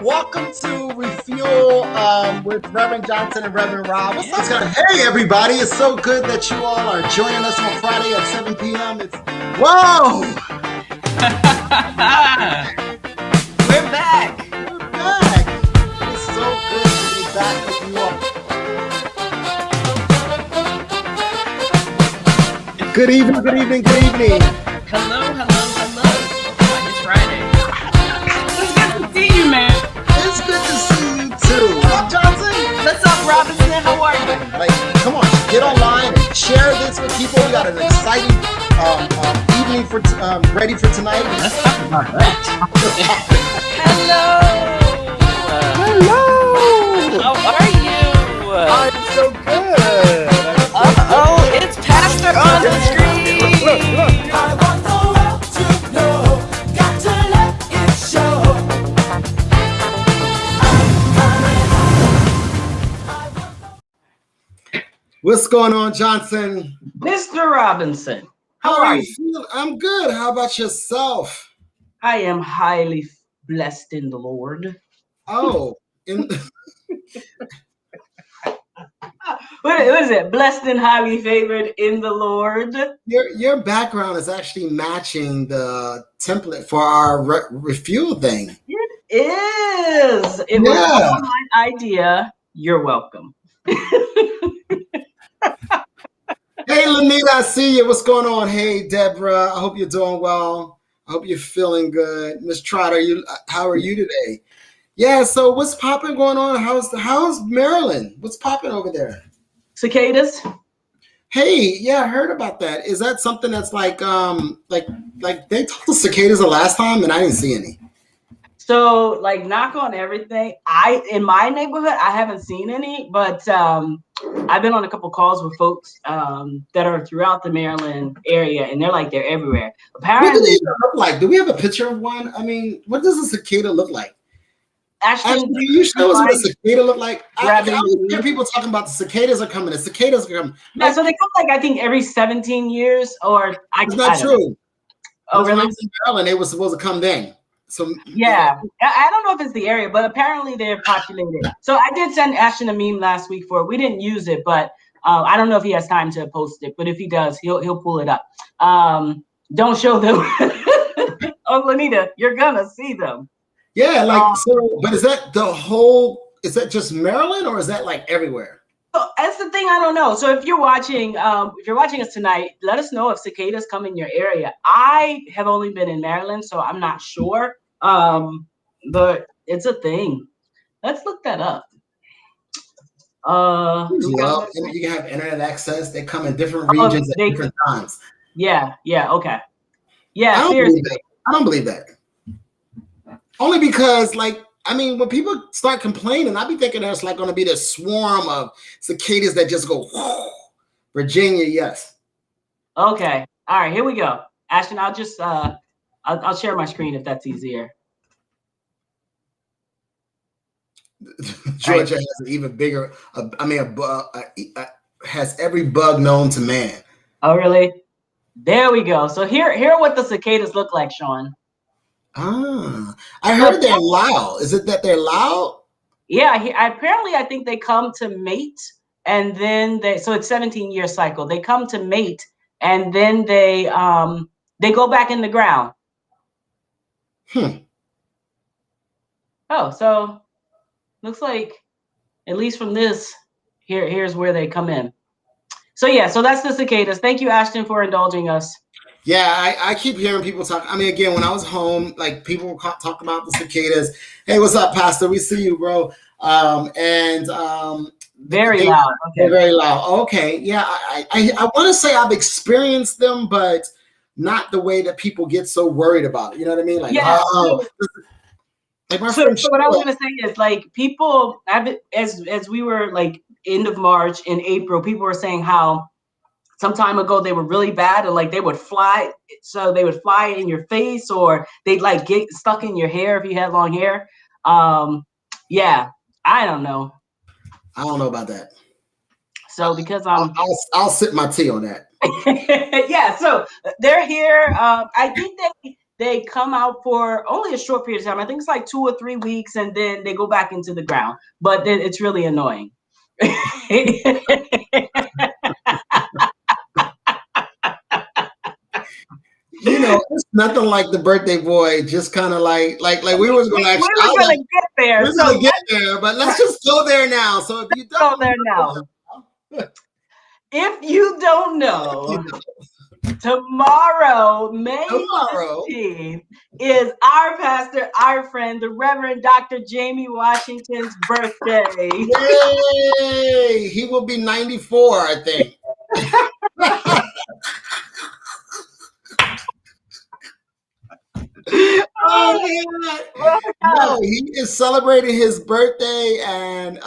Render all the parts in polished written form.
Welcome to Refuel with Reverend Johnson and Reverend Rob. What's up? Hey, everybody. It's so good that you all are joining us on Friday at 7 p.m. Whoa! We're back. We're back. It's so good to be back with you all. Good evening, good evening, good evening. Hello. It's Friday. It's good to see you, man. It's good to see you too. What's up, Johnson? What's up, Robinson? How are you? Like, come on, get online and share this with people. We got an exciting evening for ready for tonight. Let's talk about that. Hello. How are you? I'm so good. It's Pastor on the screen. Look. I want the world to know, got to let it show. What's going on, Johnson? Mr. Robinson, How are you feeling? I'm good. How about yourself? I am highly blessed in the Lord. Oh, What is it? Blessed and highly favored in the Lord. your background is actually matching the template for our refuel thing. It is. It was all my idea. You're welcome. Hey, Lanita, I see you. What's going on? Hey, Deborah. I hope you're doing well. I hope you're feeling good. Miss Trotter, how are you today? Yeah, so what's popping going on? How's Maryland? What's popping over there? Cicadas? Hey, yeah, I heard about that. Is that something that's like they told the cicadas the last time and I didn't see any? So, like, knock on everything. In my neighborhood, I haven't seen any, but I've been on a couple calls with folks that are throughout the Maryland area, and they're everywhere. Apparently, what do they look like? Do we have a picture of one? I mean, what does a cicada look like? Ashton, can you show us what a cicada look like? I hear people talking about the cicadas are coming. The cicadas are coming. Yeah, so they come I think every 17 years, or it's not true. Oh, really? When I was in Maryland, they were supposed to come then. So yeah, I don't know if it's the area, but apparently they're populated. So I did send Ashton a meme last week for it. We didn't use it, but I don't know if he has time to post it. But if he does, he'll pull it up. Don't show them. Oh, Lanita, you're gonna see them. Yeah, but is that is that just Maryland or is that like everywhere? So that's the thing, I don't know. So if you're watching us tonight, let us know if cicadas come in your area. I have only been in Maryland, so I'm not sure. But it's a thing. Let's look that up. You can have internet access. They come in different regions at different times. Yeah, okay. Yeah, seriously. I don't believe that. Only because, when people start complaining, I be thinking there's going to be this swarm of cicadas that just go, whoa. Virginia, yes. Okay. All right, here we go. Ashton, I'll just I'll share my screen if that's easier. Georgia has an even bigger. Has every bug known to man. Oh, really? There we go. So here are what the cicadas look like, Sean. I heard they're loud. Is it that they're loud? Yeah, I think they come to mate, and then so it's 17-year cycle. They come to mate, and then they go back in the ground. Oh, so looks like, at least from this, here's where they come in. So yeah, so that's the cicadas. Thank you, Ashton, for indulging us. Yeah, I keep hearing people talk. I mean, again, when I was home, people were talking about the cicadas. Hey, what's up, Pastor? We see you, bro. Very loud. Okay. Very loud. Okay. Yeah, I want to say I've experienced them, but not the way that people get so worried about it. You know what I mean? So what I was gonna say is, people as we were end of March and April, people were saying how some time ago they were really bad and they would fly. So they would fly in your face, or they'd get stuck in your hair if you had long hair. Yeah, I don't know. I don't know about that. So because I'll sip my tea on that. Yeah, so they're here. I think they come out for only a short period of time. I think it's like 2 or 3 weeks, and then they go back into the ground. But then it's really annoying. You know, it's nothing like the birthday boy. Just kind of like we were going to actually. We're gonna get there. We're gonna get there, but let's just go there now. So if you don't go there now, if you don't know, tomorrow, May 15th, is our pastor, our friend, the Reverend Dr. Jamie Washington's birthday. Yay! He will be 94, I think. Oh man! No, he is celebrating his birthday, and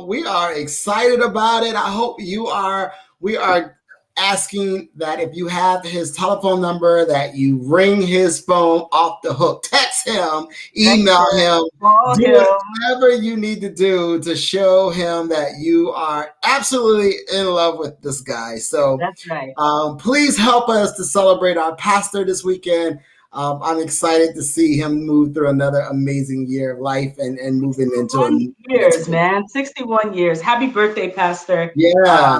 we are excited about it. I hope you are. We are asking that if you have his telephone number, that you ring his phone off the hook, text him, email him, do whatever you need to do to show him that you are absolutely in love with this guy. So that's right. Please help us to celebrate our pastor this weekend. I'm excited to see him move through another amazing year of life and moving into a new years, man. 61 years. Happy birthday, Pastor. Yeah.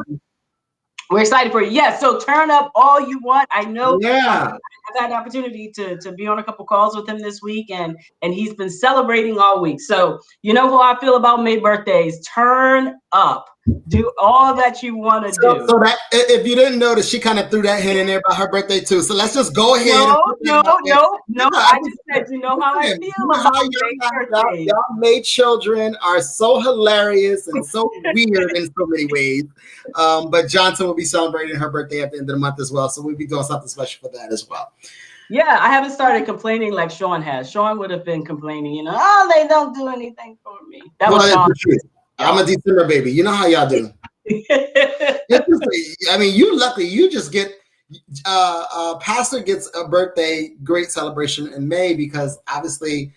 We're excited for you. Yes, so turn up all you want. I know. Yeah. I've had the opportunity to be on a couple calls with him this week, and he's been celebrating all week. So you know how I feel about May birthdays. Turn up. Do all that you want to do. So that if you didn't notice, she kind of threw that hint in there about her birthday too. So let's just go ahead. No. I just said, you know how I feel about May birthdays. Y'all May children are so hilarious and so weird in so many ways. But Johnson will be celebrating her birthday at the end of the month as well. So we'll be doing something special for that as well. Yeah, I haven't started complaining like Sean has. Sean would have been complaining, oh, they don't do anything for me. That was Sean. I'm a December baby. You know how y'all do. I mean, you lucky. You just get pastor gets a birthday great celebration in May because obviously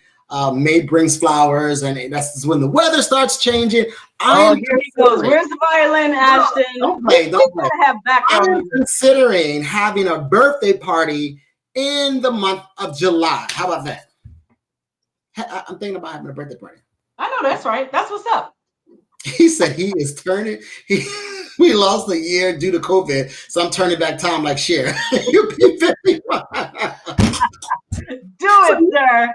May brings flowers, and that's when the weather starts changing. Here he goes. Where's the violin, Ashton? Don't play. I'm considering having a birthday party in the month of July. How about that? I'm thinking about having a birthday party. I know that's right. That's what's up. He said he is turning. We lost a year due to COVID, so I'm turning back time like Cher. You'll be 51. Do it, sir.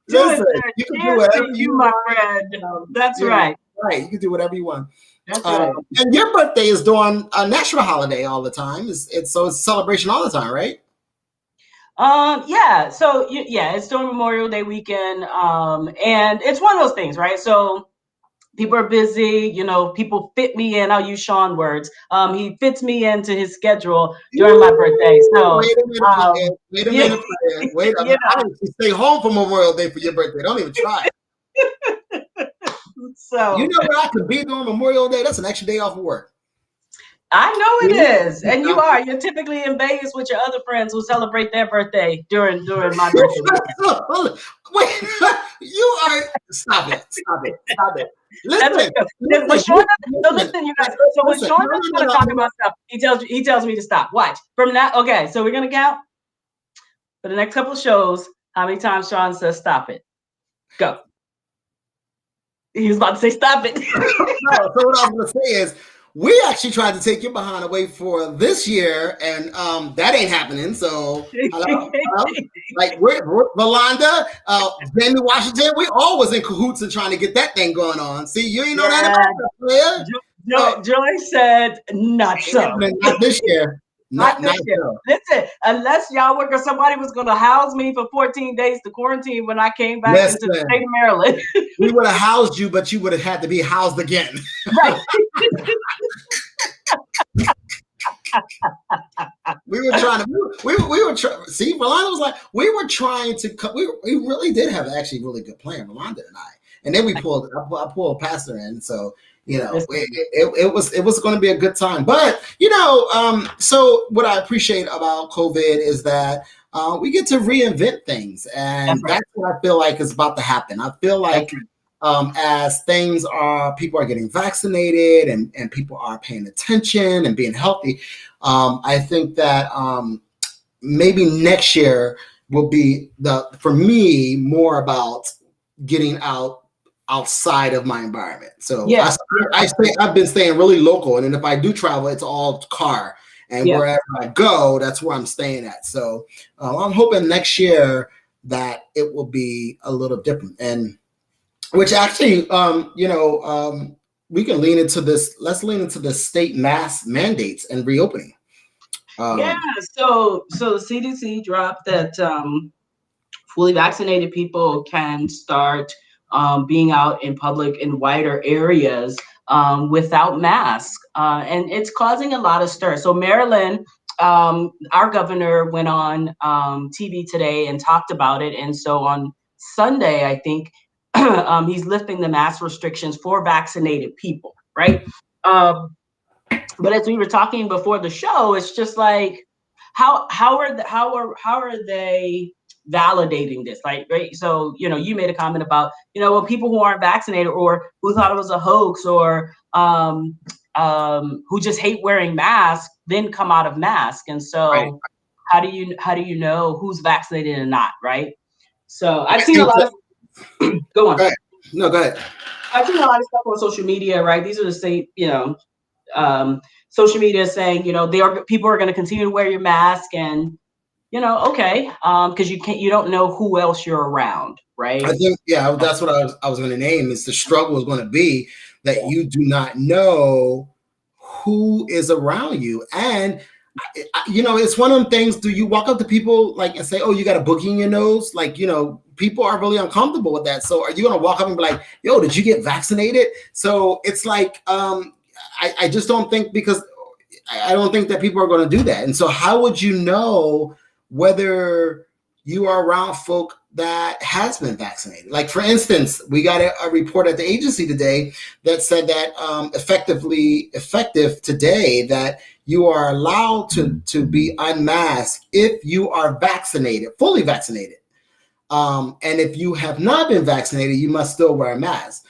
Listen, you can do whatever you my friend. That's right. Right, you can do whatever you want. That's right. And your birthday is during a national holiday all the time. It's celebration all the time, right? Yeah. So it's during Memorial Day weekend. And it's one of those things, right? So people are busy, people fit me in. I'll use Sean words. He fits me into his schedule during my birthday. So wait a minute. I need to stay home for Memorial Day for your birthday. Don't even try. So you know where I could be during Memorial Day? That's an extra day off of work. I know it is. And you're typically in Vegas with your other friends who celebrate their birthday during my birthday. Wait, you are stop it. Listen, listen, you guys. So when Sean is going to talk about stuff, he tells me to stop. Watch from now. Okay, so we're gonna count for the next couple of shows. How many times Sean says stop it? Go. He was about to say stop it. So what I was gonna say is, we actually tried to take your behind away for this year, and that ain't happening. So, hello? Like we're Valanda, Jamie Washington, we all was in cahoots and trying to get that thing going on. See, you ain't know that about player. Joy said, not so. Not this year. Not this year. So. Listen, unless y'all work or somebody was going to house me for 14 days to quarantine when I came back into the state of Maryland. We would have housed you, but you would have had to be housed again. Right. We were trying to. See, Valanda was like, we were trying to. We really did have actually really good plan, Valanda and I. And then I pulled Pastor in, so it was going to be a good time. But so what I appreciate about COVID is that we get to reinvent things, and that's what I feel like is about to happen. I feel like as people are getting vaccinated and people are paying attention and being healthy, I think that maybe next year will be for me more about getting outside of my environment. So I've been staying really local, and then if I do travel, it's all car, and wherever I go, that's where I'm staying at. So I'm hoping next year that it will be a little different, and which actually, we can lean into this. Let's lean into the state mask mandates and reopening. So the CDC dropped that fully vaccinated people can start being out in public in wider areas without masks, and it's causing a lot of stir. So Maryland, our governor went on TV today and talked about it, and so on Sunday, I think he's lifting the mask restrictions for vaccinated people, right? But as we were talking before the show, it's just like how are they validating this? Like, right? So you made a comment about people who aren't vaccinated or who thought it was a hoax or who just hate wearing masks then come out of mask, and so how do you know who's vaccinated and not, right? So I've seen a lot of go on. Go ahead. No, go ahead. I've seen a lot of stuff on social media, right? These are the same, social media saying, people are going to continue to wear your mask, and okay, because you don't know who else you're around, right? I think that's what I was going to name. Is the struggle is going to be that you do not know who is around you, and it's one of them things. Do you walk up to people and say, "Oh, you got a boogie in your nose"? People are really uncomfortable with that. So, are you going to walk up and be like, "Yo, did you get vaccinated?" So it's like, I just don't think, because I don't think that people are going to do that. And so, how would you know whether you are around folk that has been vaccinated? Like, for instance, we got a report at the agency today that said that effective today, that you are allowed to be unmasked if you are vaccinated, fully vaccinated. And if you have not been vaccinated, you must still wear a mask.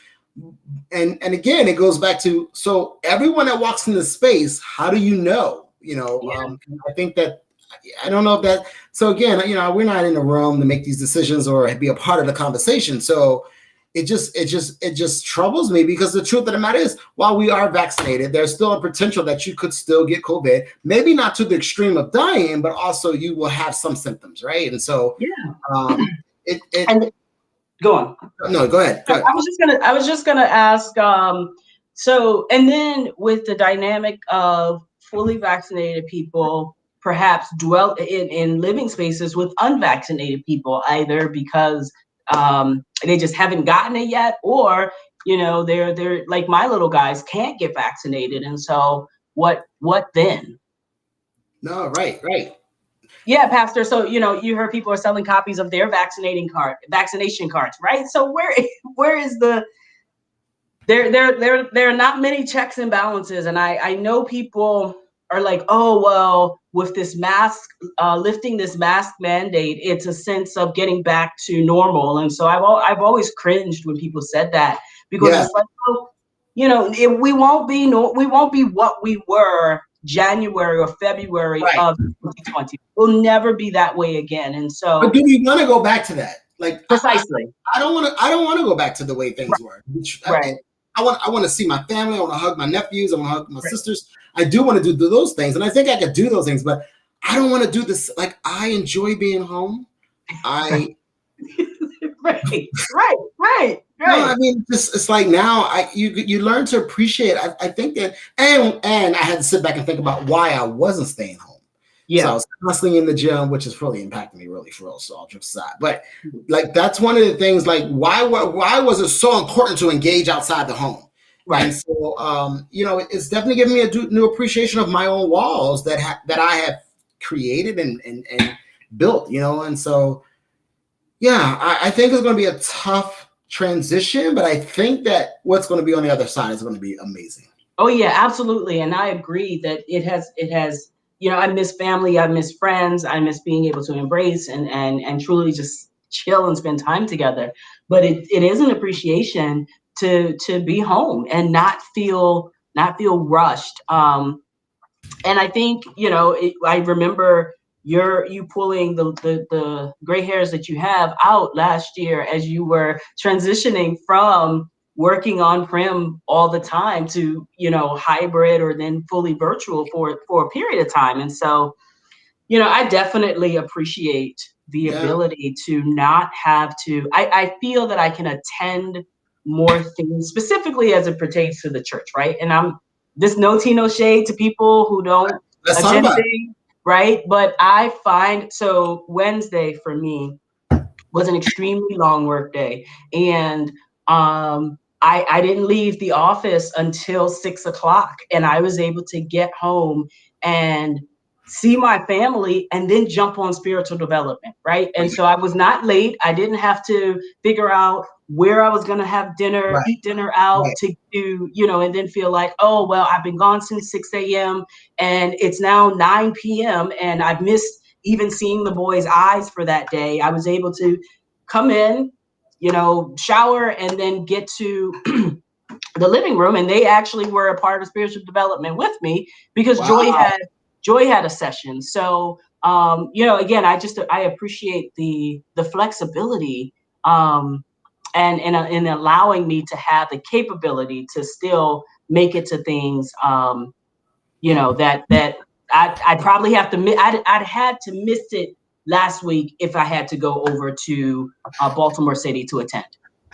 And again, it goes back to, so everyone that walks into space, how do you know? I think that, I don't know if that, so again, we're not in the room to make these decisions or be a part of the conversation. So it just troubles me, because the truth of the matter is, while we are vaccinated, there's still a potential that you could still get COVID, maybe not to the extreme of dying, but also you will have some symptoms, right? And so, go on. No, go ahead. I was just gonna ask. So, and then with the dynamic of fully vaccinated people perhaps dwell in living spaces with unvaccinated people, either because they just haven't gotten it yet, or they're like my little guys can't get vaccinated, and so what then? No, right. Yeah, Pastor. So you heard people are selling copies of their vaccination cards, right? So where is the there are not many checks and balances, and I know people are like, oh well, with this mask lifting this mask mandate, it's a sense of getting back to normal, and so I've always cringed when people said that, because it's like, oh, we won't be what we were January or February of 2020. We'll never be that way again. And so, but do we want to go back to that? Like, precisely. I don't want to go back to the way things were. Right. I want to see my family. I want to hug my nephews. I want to hug my sisters. I do want to do those things, and I think I could do those things. But I don't want to do this. Like, I enjoy being home. Right. No, I mean, it's like now you learn to appreciate. I think that, and I had to sit back and think about why I wasn't staying home. Yeah. So I was constantly in the gym, which has really impacted me, really, for real. So all jokes aside, but like, that's one of the things. Like, why was it so important to engage outside the home? Right. And so, it's definitely given me a new appreciation of my own walls that I have created and built. And so, yeah, I think it's going to be a tough transition, but I think that what's going to be on the other side is going to be amazing. Oh yeah, absolutely. And I agree that it has, I miss family, I miss friends, I miss being able to embrace and truly just chill and spend time together. But it is an appreciation to be home and not feel rushed. And I think, I remember you pulling the gray hairs that you have out last year as you were transitioning from working on-prem all the time to, hybrid or then fully virtual for a period of time. And so, I definitely appreciate the ability to not have to, I feel that I can attend more things, specifically as it pertains to the church, right? And this no tea, no shade to people who don't attend things, right? But I find, so Wednesday for me was an extremely long work day. And I didn't leave the office until 6 o'clock, and I was able to get home and see my family and then jump on spiritual development, right? And so I was not late. I didn't have to figure out where I was going to have dinner, eat dinner out to do, and then feel like, oh, well, I've been gone since 6 a.m. and it's now 9 p.m. and I've missed even seeing the boys' eyes for that day. I was able to come in, shower, and then get to the living room. And they actually were a part of spiritual development with me because Joy had a session. So, again, I appreciate the flexibility and allowing me to have the capability to still make it to things, that I'd probably have to, I'd had to miss it last week if I had to go over to Baltimore City to attend.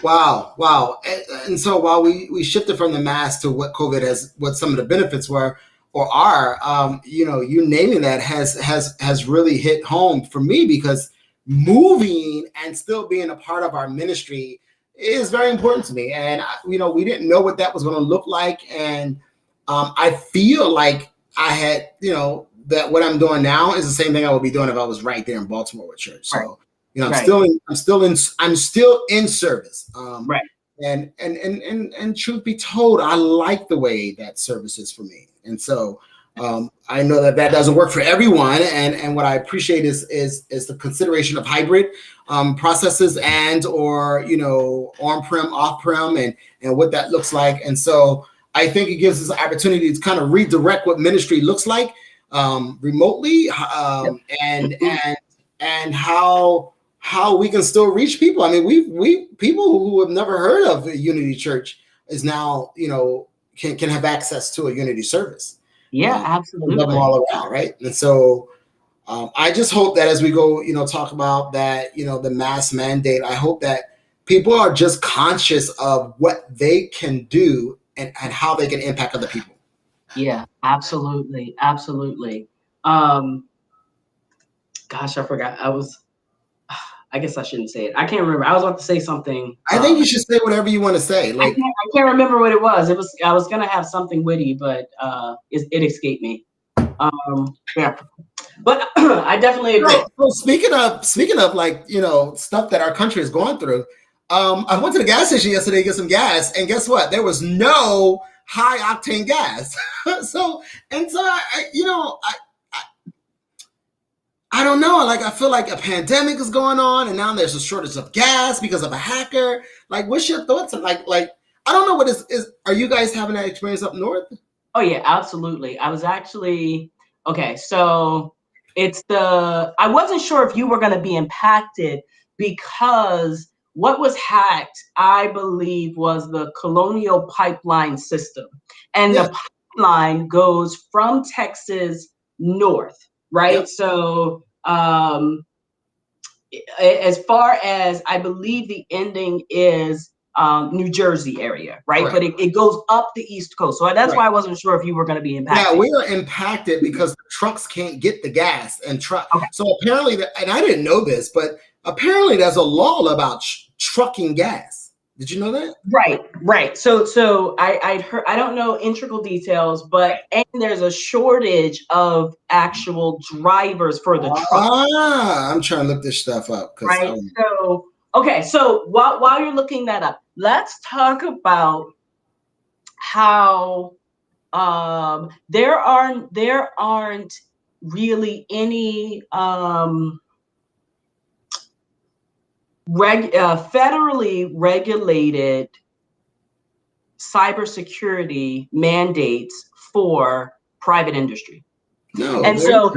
Wow. And so while we shifted from the mask to what COVID what some of the benefits were or are, you naming that has really hit home for me, because moving and still being a part of our ministry is very important to me. And, we didn't know what that was going to look like. And I feel like I had, that what I'm doing now is the same thing I would be doing if I was right there in Baltimore with church. So, I'm still in service. And truth be told, I like the way that service is for me. And so I know that doesn't work for everyone. And what I appreciate is the consideration of hybrid processes or on-prem, off-prem, and what that looks like. And so I think it gives us an opportunity to kind of redirect what ministry looks like remotely, and how we can still reach people. I mean, we people who have never heard of a Unity Church is now, can have access to a Unity service. Yeah, absolutely. Them all around, right? And so I just hope that as we go, talk about that, the mask mandate, I hope that people are just conscious of what they can do and how they can impact other people. Yeah, absolutely. Gosh, I forgot. I guess I shouldn't say it. I can't remember. I was about to say something. I think you should say whatever you want to say. I can't remember what it was. I was gonna have something witty, but it escaped me. Yeah, but I definitely agree. Well, speaking of like stuff that our country is going through, I went to the gas station yesterday to get some gas, and guess what? There was no high octane gas. so I don't know. Like, I feel like a pandemic is going on, and now there's a shortage of gas because of a hacker. Like, what's your thoughts? Like, I don't know what is. Are you guys having that experience up north? Oh yeah, absolutely. I was actually okay. So I wasn't sure if you were going to be impacted because what was hacked, I believe, was the Colonial Pipeline system, and the pipeline goes from Texas north. Right. Yep. So as far as I believe the ending is New Jersey area. Right. But it goes up the East Coast. So that's why I wasn't sure if you were going to be impacted. Yeah, we are impacted because the trucks can't get the gas and truck. Okay. So apparently, and I didn't know this, but apparently there's a law about trucking gas. Did you know that? Right. So I'd heard, I don't know integral details, but there's a shortage of actual drivers for the truck. I'm trying to look this stuff up. Right. So while you're looking that up, let's talk about how there aren't really any federally regulated cybersecurity mandates for private industry. No, and so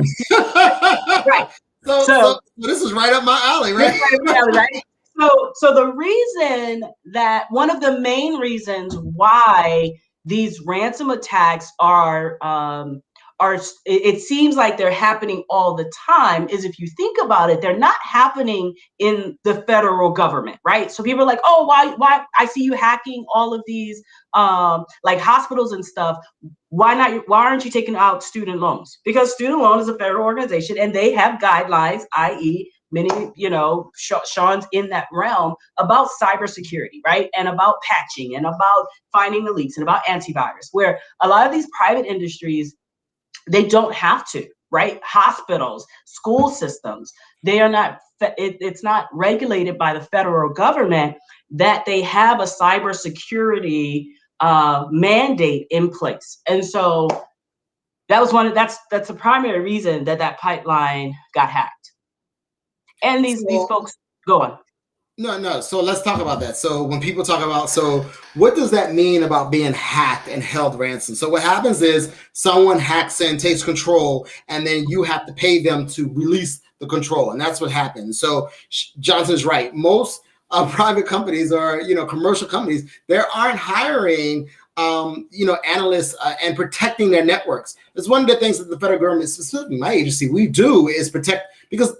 Right. So this is right up my alley, right? Right? So the reason that one of the main reasons why these ransom attacks it seems like they're happening all the time is, if you think about it, they're not happening in the federal government, right? So people are like, oh, why I see you hacking all of these like hospitals and stuff. Why aren't you taking out student loans? Because student loan is a federal organization and they have guidelines, i.e. many, Sean's in that realm about cybersecurity, right? And about patching and about finding the leaks and about antivirus, where a lot of these private industries, they don't have to, right? Hospitals, school systems, they are not, it's not regulated by the federal government that they have a cybersecurity mandate in place. And so that was that's the primary reason that pipeline got hacked. And these folks, go on. No. So let's talk about that. So when people talk about, what does that mean about being hacked and held ransom? So what happens is someone hacks in, takes control, and then you have to pay them to release the control. And that's what happens. So Johnson's right. Most private companies or, commercial companies, they aren't hiring analysts and protecting their networks. It's one of the things that the federal government, specifically my agency, we do is protect, because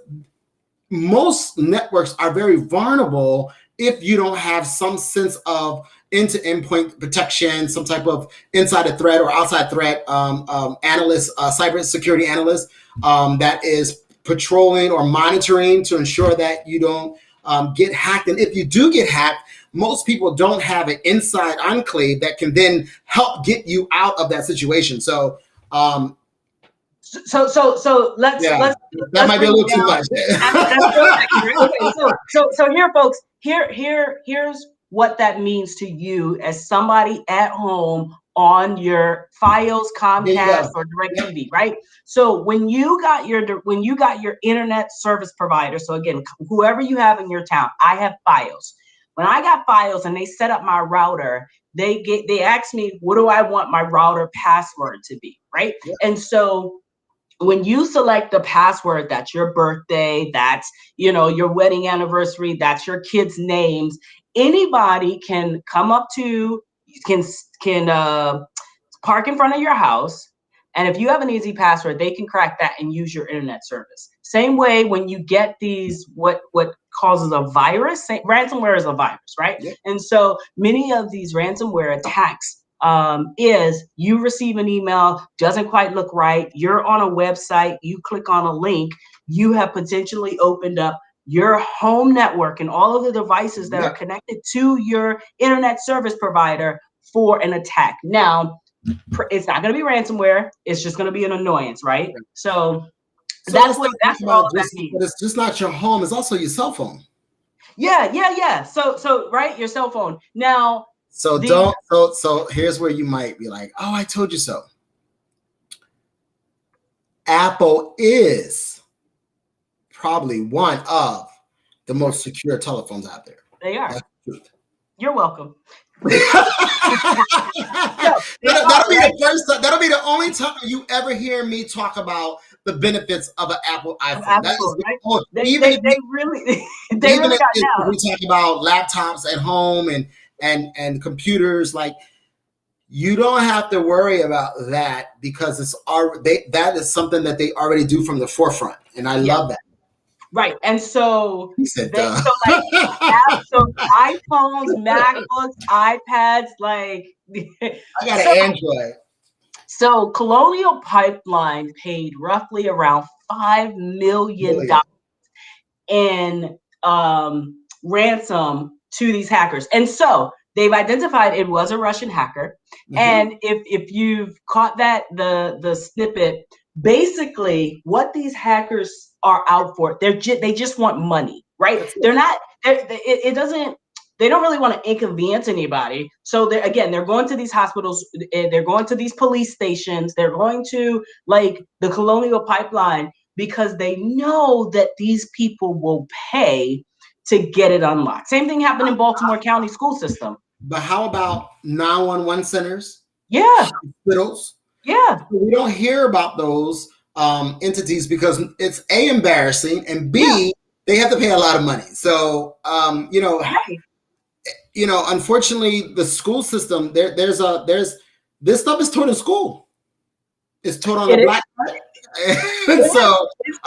most networks are very vulnerable if you don't have some sense of end-to-end point protection, some type of insider threat or outside threat analyst, cybersecurity analyst that is patrolling or monitoring to ensure that you don't get hacked. And if you do get hacked, most people don't have an inside enclave that can then help get you out of that situation. So let's that might be a little too much. So here, folks, here's what that means to you as somebody at home on your Fios, Comcast, or DirecTV, right? So when you got your internet service provider, so again, whoever you have in your town, I have Fios. When I got Fios and they set up my router, they asked me, what do I want my router password to be, right? Yeah. And so when you select the password, that's your birthday, that's, your wedding anniversary, that's your kids' names, anybody can come up to, can park in front of your house. And if you have an easy password, they can crack that and use your internet service. Same way when you get these, what causes a virus, ransomware is a virus, right? Yeah. And so many of these ransomware attacks is you receive an email, doesn't quite look right, you're on a website, you click on a link, you have potentially opened up your home network and all of the devices that are connected to your internet service provider for an attack. Now, it's not going to be ransomware, it's just going to be an annoyance, right? So that's all that means. But it's just not your home, it's also your cell phone. Yeah. So right, your cell phone. Now, So here's where you might be like, oh, I told you so. Apple is probably one of the most secure telephones out there. They are. You're welcome. That'll be the only time you ever hear me talk about the benefits of an Apple iPhone. Right? They really got down. We talk about laptops at home and computers, like, you don't have to worry about that because that is something that they already do from the forefront, and I love that. Right, and so so iPhones, MacBooks, iPads, like I got an Android. So Colonial Pipeline paid roughly around $5 million in ransom to these hackers, and so they've identified it was a Russian hacker. Mm-hmm. And if you've caught the snippet, basically what these hackers are out for, they just want money, right? They're not. They don't really want to inconvenience anybody. So they're going to these hospitals, they're going to these police stations, they're going to like the Colonial Pipeline because they know that these people will pay to get it unlocked. Same thing happened in Baltimore County school system. But how about 911 centers? Yeah. Hospitals? Yeah. We don't hear about those entities because it's A, embarrassing, and B, Yeah. they have to pay a lot of money. So Right. unfortunately, the school system there's this stuff is taught in school. It's taught on It a is. black. And It is. so, It's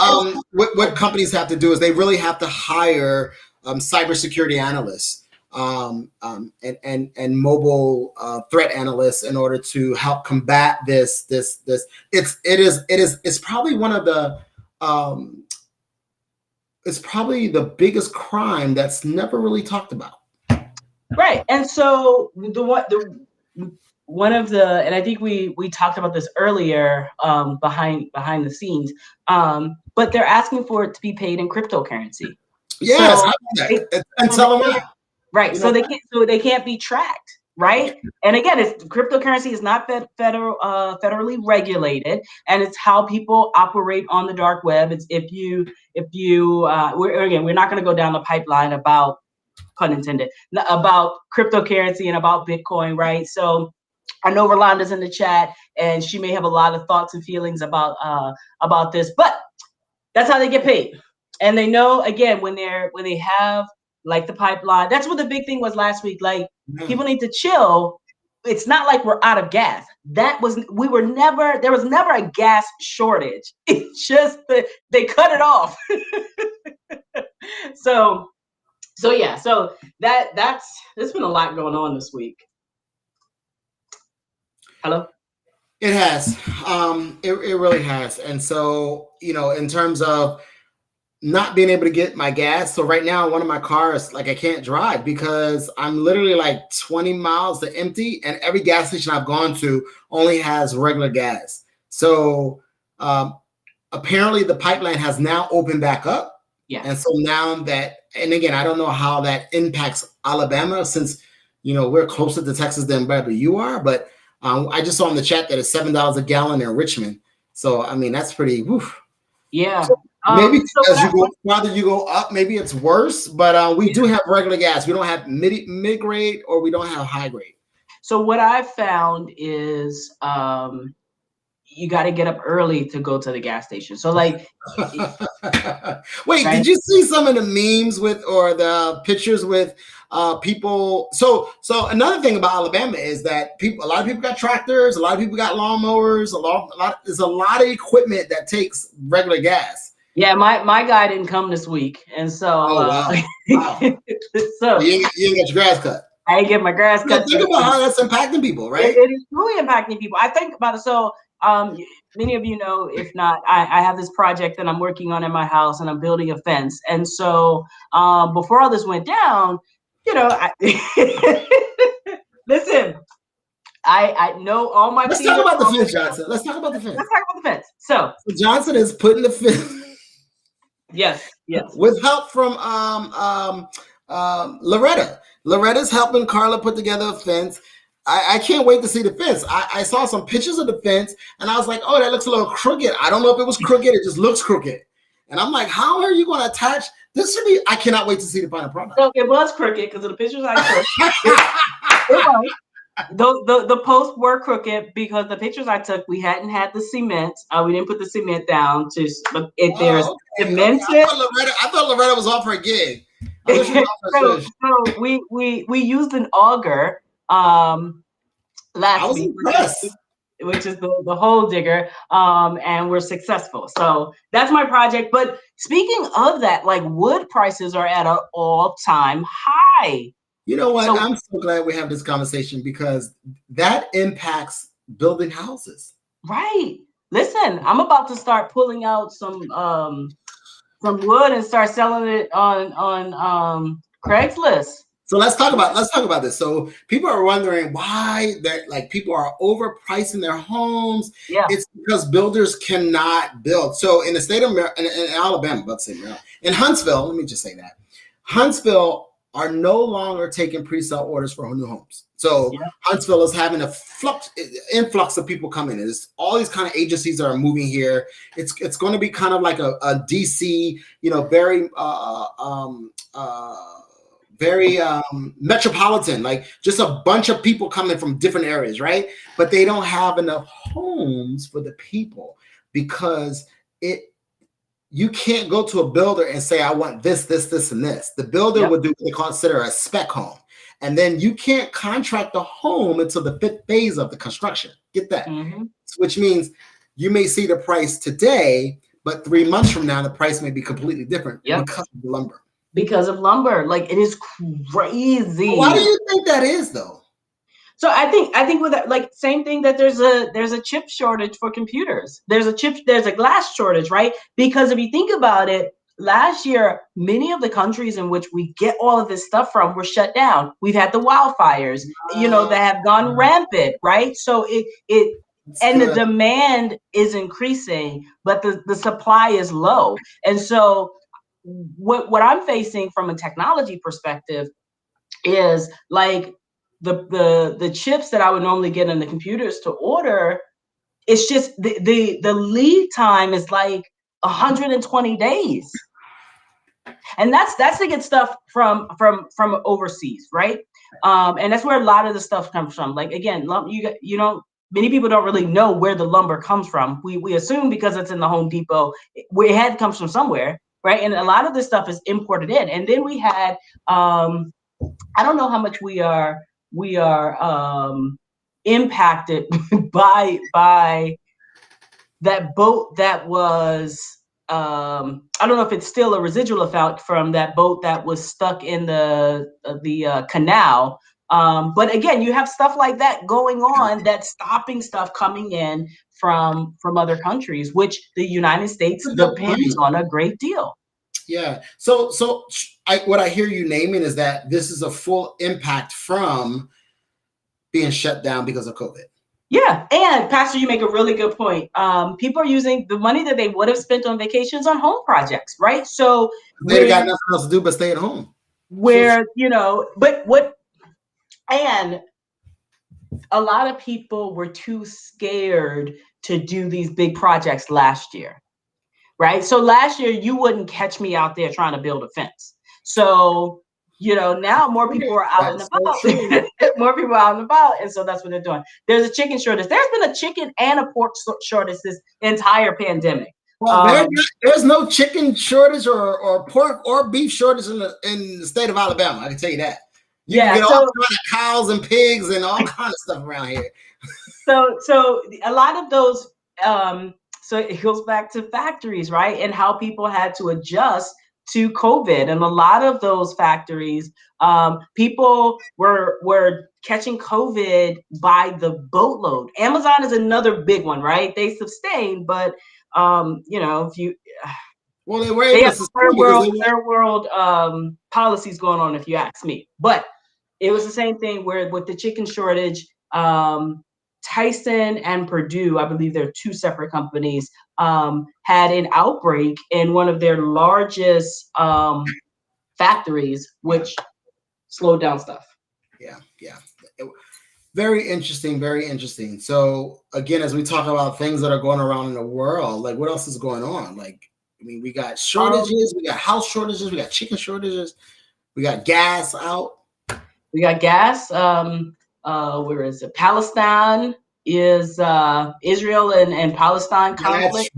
what companies have to do is they really have to hire cybersecurity analysts and mobile threat analysts in order to help combat this. It's probably one of the it's probably the biggest crime that's never really talked about. right. And so one of the, and I think we talked about this earlier, behind the scenes, but they're asking for it to be paid in cryptocurrency. Yes, So I know they, that. And so tell them they why. right. You So know, they can't be tracked. Right. And again, it's cryptocurrency is not federally regulated, and it's how people operate on the dark web. It's if you we're not going to go down the pipeline about, pun intended, about cryptocurrency and about Bitcoin, right? So I know Rolanda's in the chat, and she may have a lot of thoughts and feelings about this, but that's how they get paid. And they know, again, when they have like the pipeline. That's what the big thing was last week. Like, people need to chill. It's not like we're out of gas. There was never a gas shortage. It's just that they cut it off. So yeah, so there's been a lot going on this week. Hello? It has. It really has. And so, in terms of not being able to get my gas, so right now one of my cars, like, I can't drive because I'm literally like 20 miles to empty, and every gas station I've gone to only has regular gas. So apparently the pipeline has now opened back up. Yeah. And so now and again, I don't know how that impacts Alabama, since we're closer to Texas than wherever you are, but I just saw in the chat that it's $7 a gallon in Richmond. So I mean, that's pretty. Woof. Yeah. So maybe So as you go up, maybe it's worse. But we do have regular gas. We don't have mid grade, or we don't have high grade. So what I've found is you got to get up early to go to the gas station. So like, wait, right? Did you see some of the memes or the pictures with people? So another thing about Alabama is that a lot of people got tractors, a lot of people got lawnmowers, there's a lot of equipment that takes regular gas. Yeah, my guy didn't come this week, and so wow. so you ain't got your grass cut. I ain't get my grass cut. Think about how that's impacting people, right? It is really impacting people. I think about it. So many of you know, if not, I have this project that I'm working on in my house, and I'm building a fence. And so before all this went down, listen, I know all my. Let's talk about the fence, Johnson. Let's talk about the fence. Let's talk about the fence. So Johnson is putting the fence. Yes. With help from Loretta. Loretta's helping Carla put together a fence. I can't wait to see the fence. I saw some pictures of the fence, and I was like, oh, that looks a little crooked. I don't know if it was crooked. It just looks crooked. And I'm like, how are you going to attach? This should be, I cannot wait to see the final product. So it was crooked because of the pictures I took. It was. The posts were crooked because the pictures I took, we hadn't had the cement. We didn't put the cement down there's cement. I thought Loretta was off her gig. So we used an auger last week, which is the hole digger, and we're successful. So that's my project. But speaking of that, like, wood prices are at an all-time high. You know what? I'm so glad we have this conversation, because that impacts building houses. Right. Listen, I'm about to start pulling out some wood and start selling it on Craigslist. So let's talk about this. So people are wondering why that, like, people are overpricing their homes. Yeah. It's because builders cannot build. So in the state of in Alabama, let's say in Huntsville, let me just say that Huntsville are no longer taking pre-sale orders for new homes. So Huntsville is having a influx of people coming in. There's all these kind of agencies that are moving here. It's going to be kind of like a DC, very metropolitan, like just a bunch of people coming from different areas, right? But they don't have enough homes for the people. because you can't go to a builder and say, I want this, this, and this. The builder would do what they consider a spec home. And then you can't contract the home until the 5th phase of the construction. Get that? Which means you may see the price today, but 3 months from now, the price may be completely different because of the lumber. Because of lumber. Like, it is crazy. Why do you think that is, though? So I think with that, like, same thing, that there's a chip shortage for computers. There's a glass shortage, right? Because if you think about it, last year, many of the countries in which we get all of this stuff from were shut down. We've had the wildfires, that have gone rampant, right? So the demand is increasing, but the supply is low. And so what I'm facing from a technology perspective is, like, the chips that I would normally get in the computers to order, it's just the lead time is like 120 days. And that's to get stuff from overseas, right? And that's where a lot of the stuff comes from. Like, again, many people don't really know where the lumber comes from. We assume because it's in the Home Depot, it comes from somewhere, right? And a lot of this stuff is imported in. And then we had, I don't know how much we are impacted by that boat that was, I don't know if it's still a residual effect from that boat that was stuck in the canal. But again, you have stuff like that going on that's stopping stuff coming in from other countries, which the United States depends on a great deal. Yeah. So what I hear you naming is that this is a full impact from being shut down because of COVID. Yeah. And Pastor, you make a really good point. People are using the money that they would have spent on vacations on home projects, right? So they got nothing else to do but stay at home. And a lot of people were too scared to do these big projects last year. Right. So last year, you wouldn't catch me out there trying to build a fence. So, now more people are out and about. More people are out and about. And so that's what they're doing. There's a chicken shortage. There's been a chicken and a pork shortage this entire pandemic. Well, there's no chicken shortage or pork or beef shortage in the state of Alabama. I can tell you that. You can get all kinds of cows and pigs and all kinds of stuff around here. So a lot of those. So it goes back to factories, right? And how people had to adjust to COVID. And a lot of those factories, people were catching COVID by the boatload. Amazon is another big one, right? They sustain, but if you they have third world policies going on, if you ask me. But it was the same thing where with the chicken shortage, Tyson and Purdue, I believe they're two separate companies, had an outbreak in one of their largest factories, which slowed down stuff. Yeah. Very interesting, very interesting. So again, as we talk about things that are going around in the world, like what else is going on? Like, I mean, we got shortages, we got house shortages, we got chicken shortages, we got gas out. We got gas. Where is it? Palestine is Israel and Palestine conflict.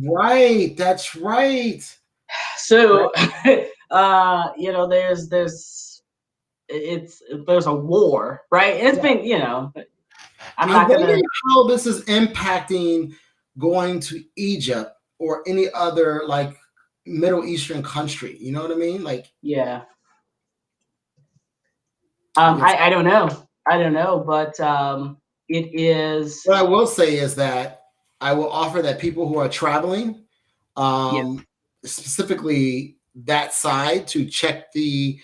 That's right. So, there's a war, right? It's been, I wonder how this is impacting going to Egypt or any other like Middle Eastern country. You know what I mean? Like, yeah. I don't know. But it is. What I will say is that I will offer that people who are traveling, specifically that side, to check the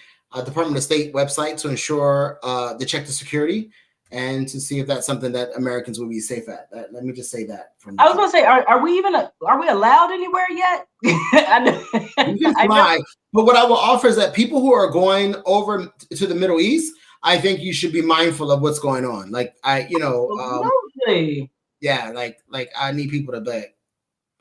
Department of State website to ensure to check the security and to see if that's something that Americans will be safe at. Let me just say that. I was going to say, are we allowed anywhere yet? You can fly, but what I will offer is that people who are going over to the Middle East, I think you should be mindful of what's going on. Like absolutely. Yeah, like I need people to be.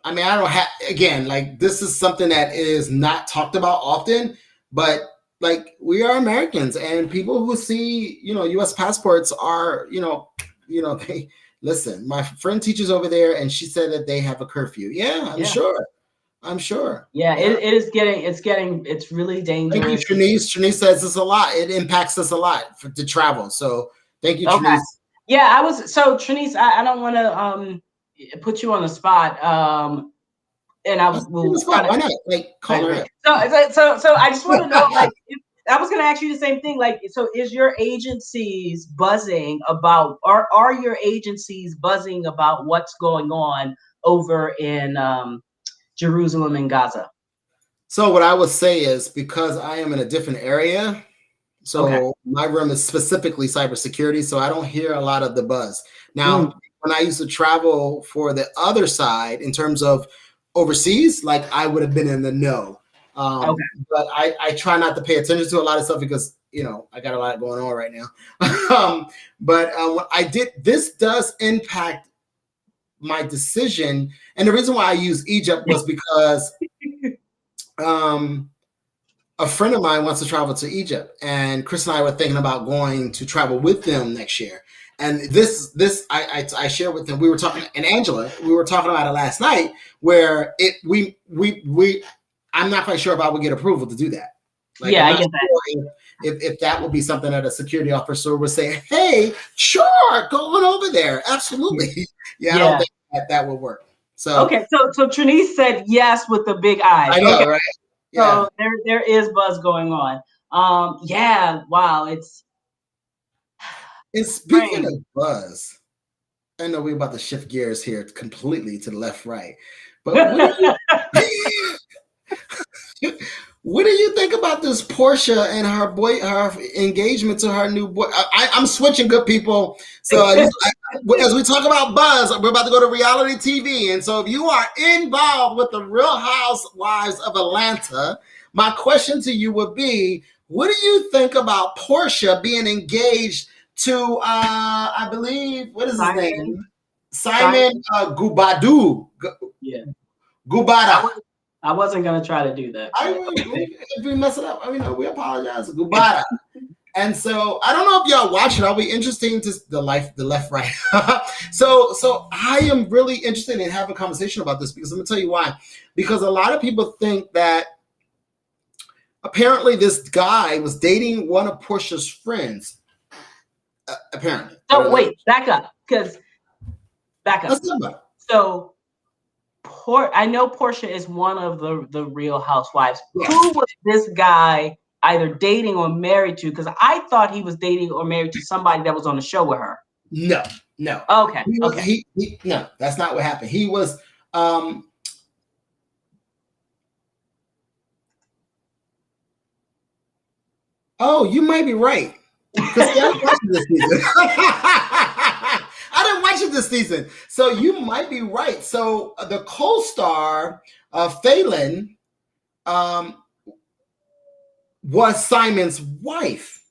I mean, I don't have, again, like this is something that is not talked about often, but like we are Americans, and people who see, U.S. passports are, they listen, my friend teaches over there, and she said that they have a curfew. Yeah, I'm sure. I'm sure. Yeah, it is it's really Thank you, dangerous. Trinice. Trinice says it's a lot. It impacts us a lot to travel. So thank you, Okay. Trinice. Yeah, Trinice, I don't want to put you on the spot. And I will kind of why not? Like, call her up. So I just want to know, like, I was going to ask you the same thing. Like, so is your agencies buzzing about, or are your agencies buzzing about what's going on over in Jerusalem and Gaza? So what I would say is, because I am in a different area, so my room is specifically cybersecurity, so I don't hear a lot of the buzz. Now, when I used to travel for the other side in terms of overseas, like, I would have been in the know. But I try not to pay attention to a lot of stuff because, I got a lot going on right now. But what I did, this does impact my decision. And the reason why I use Egypt was because a friend of mine wants to travel to Egypt, and Chris and I were thinking about going to travel with them next year. And this I shared with them. We were talking, and Angela, we were talking about it last night, where I'm not quite sure if I would get approval to do that. Like, I get that. Sure if that would be something that a security officer would say, hey, sure, go on over there. Absolutely. I don't think that would work. So so Trinice said yes with the big eyes. I know, right? So there is buzz going on. Wow. And speaking of buzz, I know we're about to shift gears here completely to the left, right. But what do you think about this Portia and her engagement to her new boy? I'm switching, good people. So as we talk about buzz, we're about to go to reality TV. And so if you are involved with the Real Housewives of Atlanta, my question to you would be, what do you think about Portia being engaged to, I believe, what is his name? Simon Gubadu. Gubada. I wasn't going to try to do that. If we mess it up, we apologize. Gubada. And so I don't know if y'all watch it. I'll be interesting to the left, right. So I am really interested in having a conversation about this, because I'm going to tell you why. Because a lot of people think that apparently this guy was dating one of Portia's friends. Apparently. Oh, wait, back up. So I know Portia is one of the Real Housewives. Yes. Who was this guy either dating or married to? Because I thought he was dating or married to somebody that was on the show with her. No. Okay. No, that's not what happened. He was oh, you might be right. Because I didn't watch this season. I didn't watch it this season. So you might be right. So the co-star of Phelan was Simon's wife.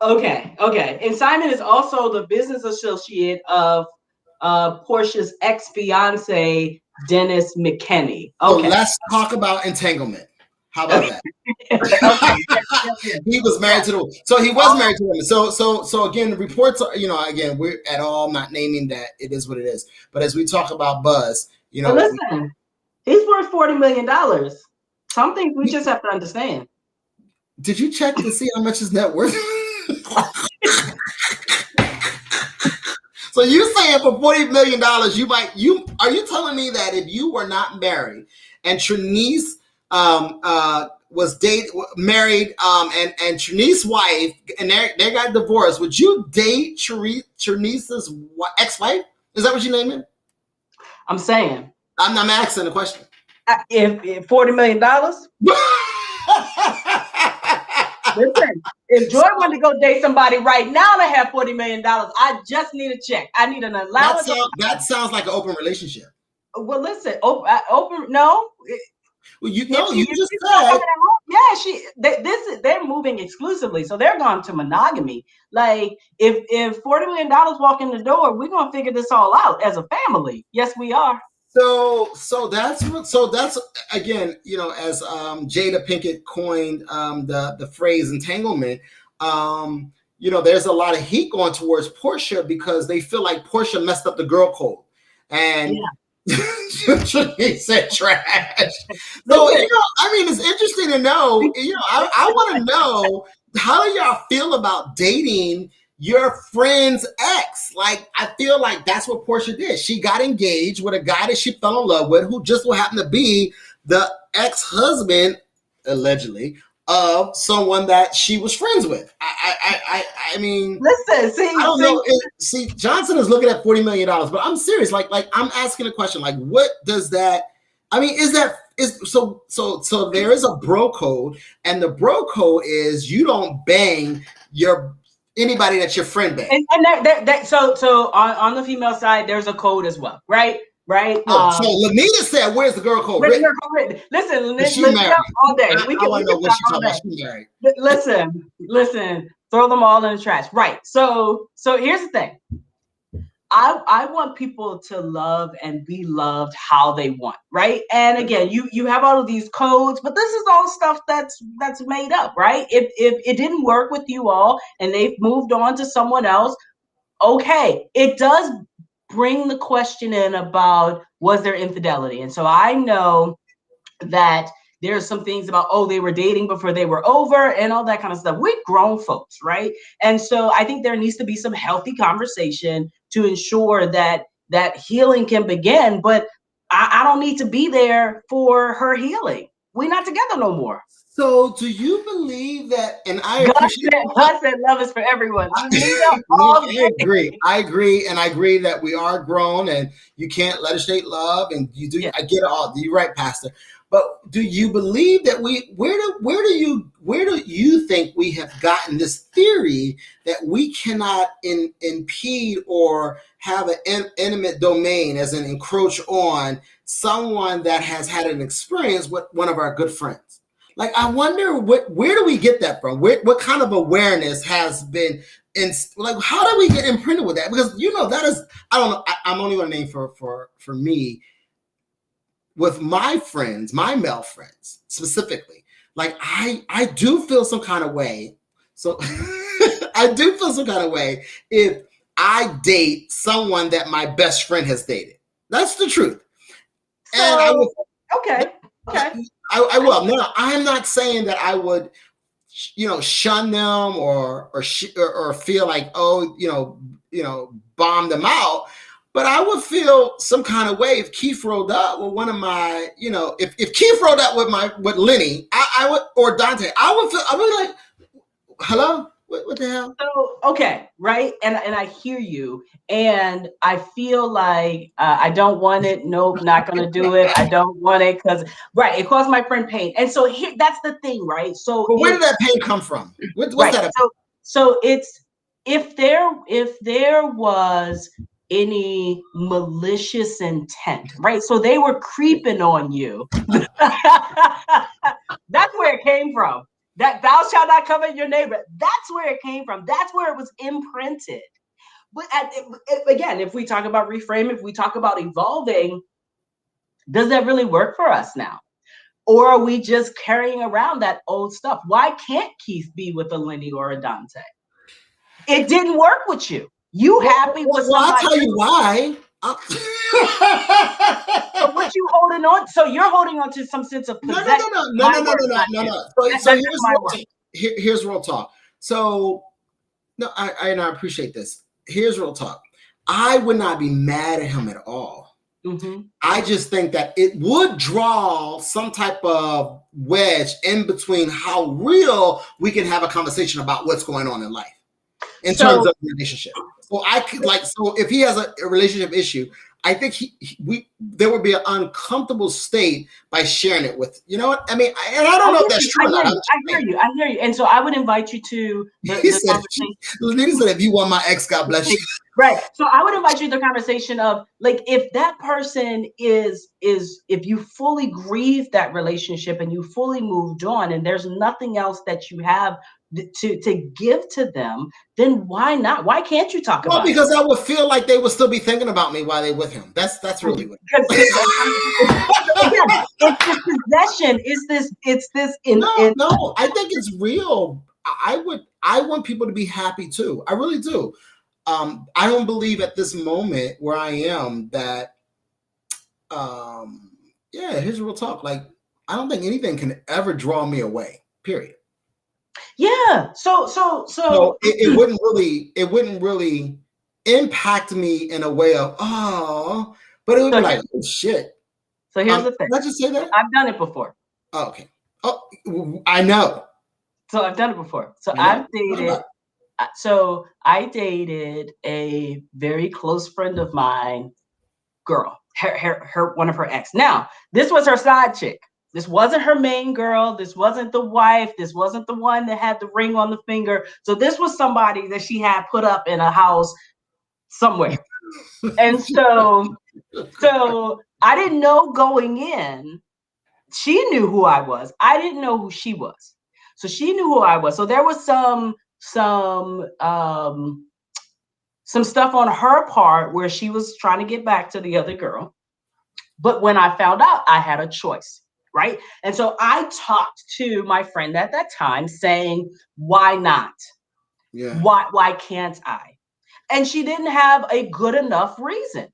Okay. And Simon is also the business associate of Portia's ex-fiance, Dennis McKinney. Okay. So let's talk about entanglement. How about that? He was married to the woman. So he was married to the woman. So again, the reports are, again, we're at all not naming that. It is what it is. But as we talk about buzz, But listen, he's worth $40 million. Some things we just have to understand. Did you check to see how much his net worth? So you saying for $40 million, are you telling me that if you were not married and Trinice was married, and Trinice's wife, and they got divorced, would you date Trinice's ex-wife? Is that what you name it? I'm saying. I'm asking the question. If $40 million? Listen, if Joy wanted to go date somebody right now to have $40 million, I just need a check. I need an allowance. That sounds like an open relationship. Well, listen, open, no. Well, you just said. Yeah, they're moving exclusively, so they're going to monogamy. Like, if $40 million walk in the door, we're gonna figure this all out as a family. Yes, we are. So that's again, as Jada Pinkett coined the phrase entanglement. there's a lot of heat going towards Portia because they feel like Portia messed up the girl code. And he said trash. So, it's interesting to know, I want to know, how do y'all feel about dating your friend's ex? Like, I feel like that's what Portia did. She got engaged with a guy that she fell in love with, who just so happened to be the ex-husband, allegedly, of someone that she was friends with. I mean, listen, I don't know. See, Johnson is looking at $40 million, but I'm serious. Like I'm asking a question. Like, what does that? I mean, so there is a bro code, and the bro code is you don't bang anybody that's your friend bang. And so on the female side, there's a code as well, right? Right. So Lanita said, "Where's the girl code written?" Listen, let's talk all day. We can know what she's talking about. She's married. Listen. Throw them all in the trash. Right. So here's the thing. I want people to love and be loved how they want, right? And again, you have all of these codes, but this is all stuff that's made up, right? If it didn't work with you all and they've moved on to someone else, okay, it does bring the question in about, was there infidelity? And so I know that there's some things about, they were dating before they were over and all that kind of stuff. We're grown folks, right? And so I think there needs to be some healthy conversation to ensure that healing can begin. But I don't need to be there for her healing. We're not together no more. So do you believe that, and God said love is for everyone. I agree. And I agree that we are grown and you can't legislate love, and you do. Yeah. I get it all. You're right, Pastor. But do you believe that where do you think we have gotten this theory that we cannot impede or have an intimate domain, as in encroach on someone that has had an experience with one of our good friends? Like, I wonder where do we get that from? What kind of awareness has been how do we get imprinted with that? Because that is, I don't know. I'm only going to name for me. With my friends, my male friends specifically, like I do feel some kind of way. So I do feel some kind of way if I date someone that my best friend has dated. That's the truth. So, and I would, okay. I will. Now, I'm not saying that I would, shun them or feel like, bomb them out. But I would feel some kind of way if Keith rolled up with one of my, if Keith rolled up with Lenny, I would, or Dante, I would be like, hello, what the hell? So, okay, right, and I hear you, and I feel like I don't want it. Nope, not gonna do it. I don't want it because it caused my friend pain, and so here, that's the thing, right? So, but where did that pain come from? What's that about? So it's if there was any malicious intent, right? So they were creeping on you. That's where it came from. That thou shalt not covet your neighbor. That's where it came from. That's where it was imprinted. But again, if we talk about reframe, if we talk about evolving, does that really work for us now? Or are we just carrying around that old stuff? Why can't Keith be with a Lenny or a Dante? It didn't work with you. You happy with somebody? Well, I'll tell you why. So what you holding on? So you're holding on to some sense of possession. No. So here's real talk. So I appreciate this. Here's real talk. I would not be mad at him at all. Mm-hmm. I just think that it would draw some type of wedge in between how real we can have a conversation about what's going on in life in terms of relationship. So I could so if he has a relationship issue, I think there would be an uncomfortable state by sharing it with, you know what I mean? And I don't know if that's true. I hear you. And so I would invite you to the conversation. He said, if you want my ex, God bless you. Right. So I would invite you to the conversation of if that person is if you fully grieve that relationship and you fully moved on and there's nothing else that you have to give to them, then why not? Why can't you talk about it? Well, because I would feel like they would still be thinking about me while they're with him. That's really what it's this possession. It's this No, I think it's real. I want people to be happy too. I really do. I don't believe at this moment where I am that yeah, here's real talk. Like, I don't think anything can ever draw me away. Period. Yeah. So it wouldn't really impact me in a way of oh, but it would So be like oh shit. So here's the thing. Did I just say that? I've done it before. Oh, okay. Oh, I know. So I've done it before. So I know. I dated a very close friend of mine, girl, her one of her ex. Now, this was her side chick. This wasn't her main girl. This wasn't the wife. This wasn't the one that had the ring on the finger. So this was somebody that she had put up in a house somewhere. And so I didn't know going in. She knew who I was. I didn't know who she was. So she knew who I was. So there was some stuff on her part where she was trying to get back to the other girl. But when I found out, I had a choice, right? And so I talked to my friend at that time saying, why not? Yeah. Why can't I? And she didn't have a good enough reason.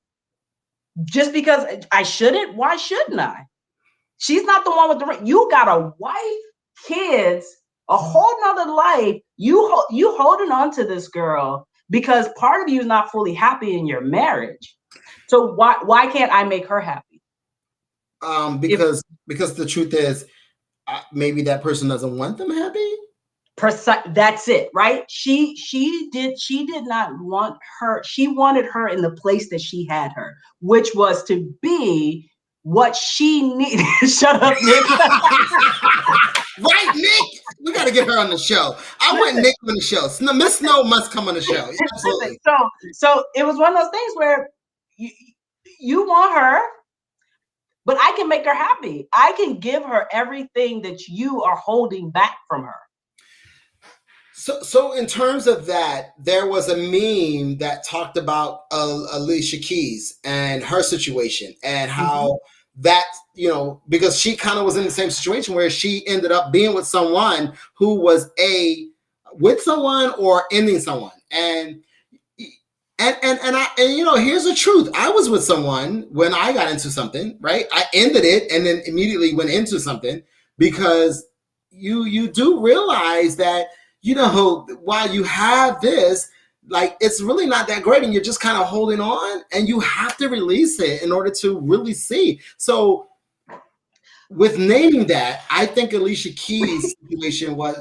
Just because I shouldn't, why shouldn't I? She's not the one with the ring. You got a wife, kids, a whole nother life. You holding on to this girl because part of you is not fully happy in your marriage. So why can't I make her happy? Because the truth is, maybe that person doesn't want them happy. That's it, right? She did not want her. She wanted her in the place that she had her, which was to be what she needed. Shut up, Nick. Right, Nick. We got to get her on the show. I want Nick on the show. Miss Snow must come on the show. Absolutely. So it was one of those things where you want her, but I can make her happy. I can give her everything that you are holding back from her. So in terms of that, there was a meme that talked about Alicia Keys and her situation and how that, because she kind of was in the same situation where she ended up being with someone who was with someone or ending someone. And here's the truth. I was with someone when I got into something, right? I ended it and then immediately went into something because you do realize that, while you have this, like, it's really not that great and you're just kind of holding on and you have to release it in order to really see. So with naming that, I think Alicia Keys' situation was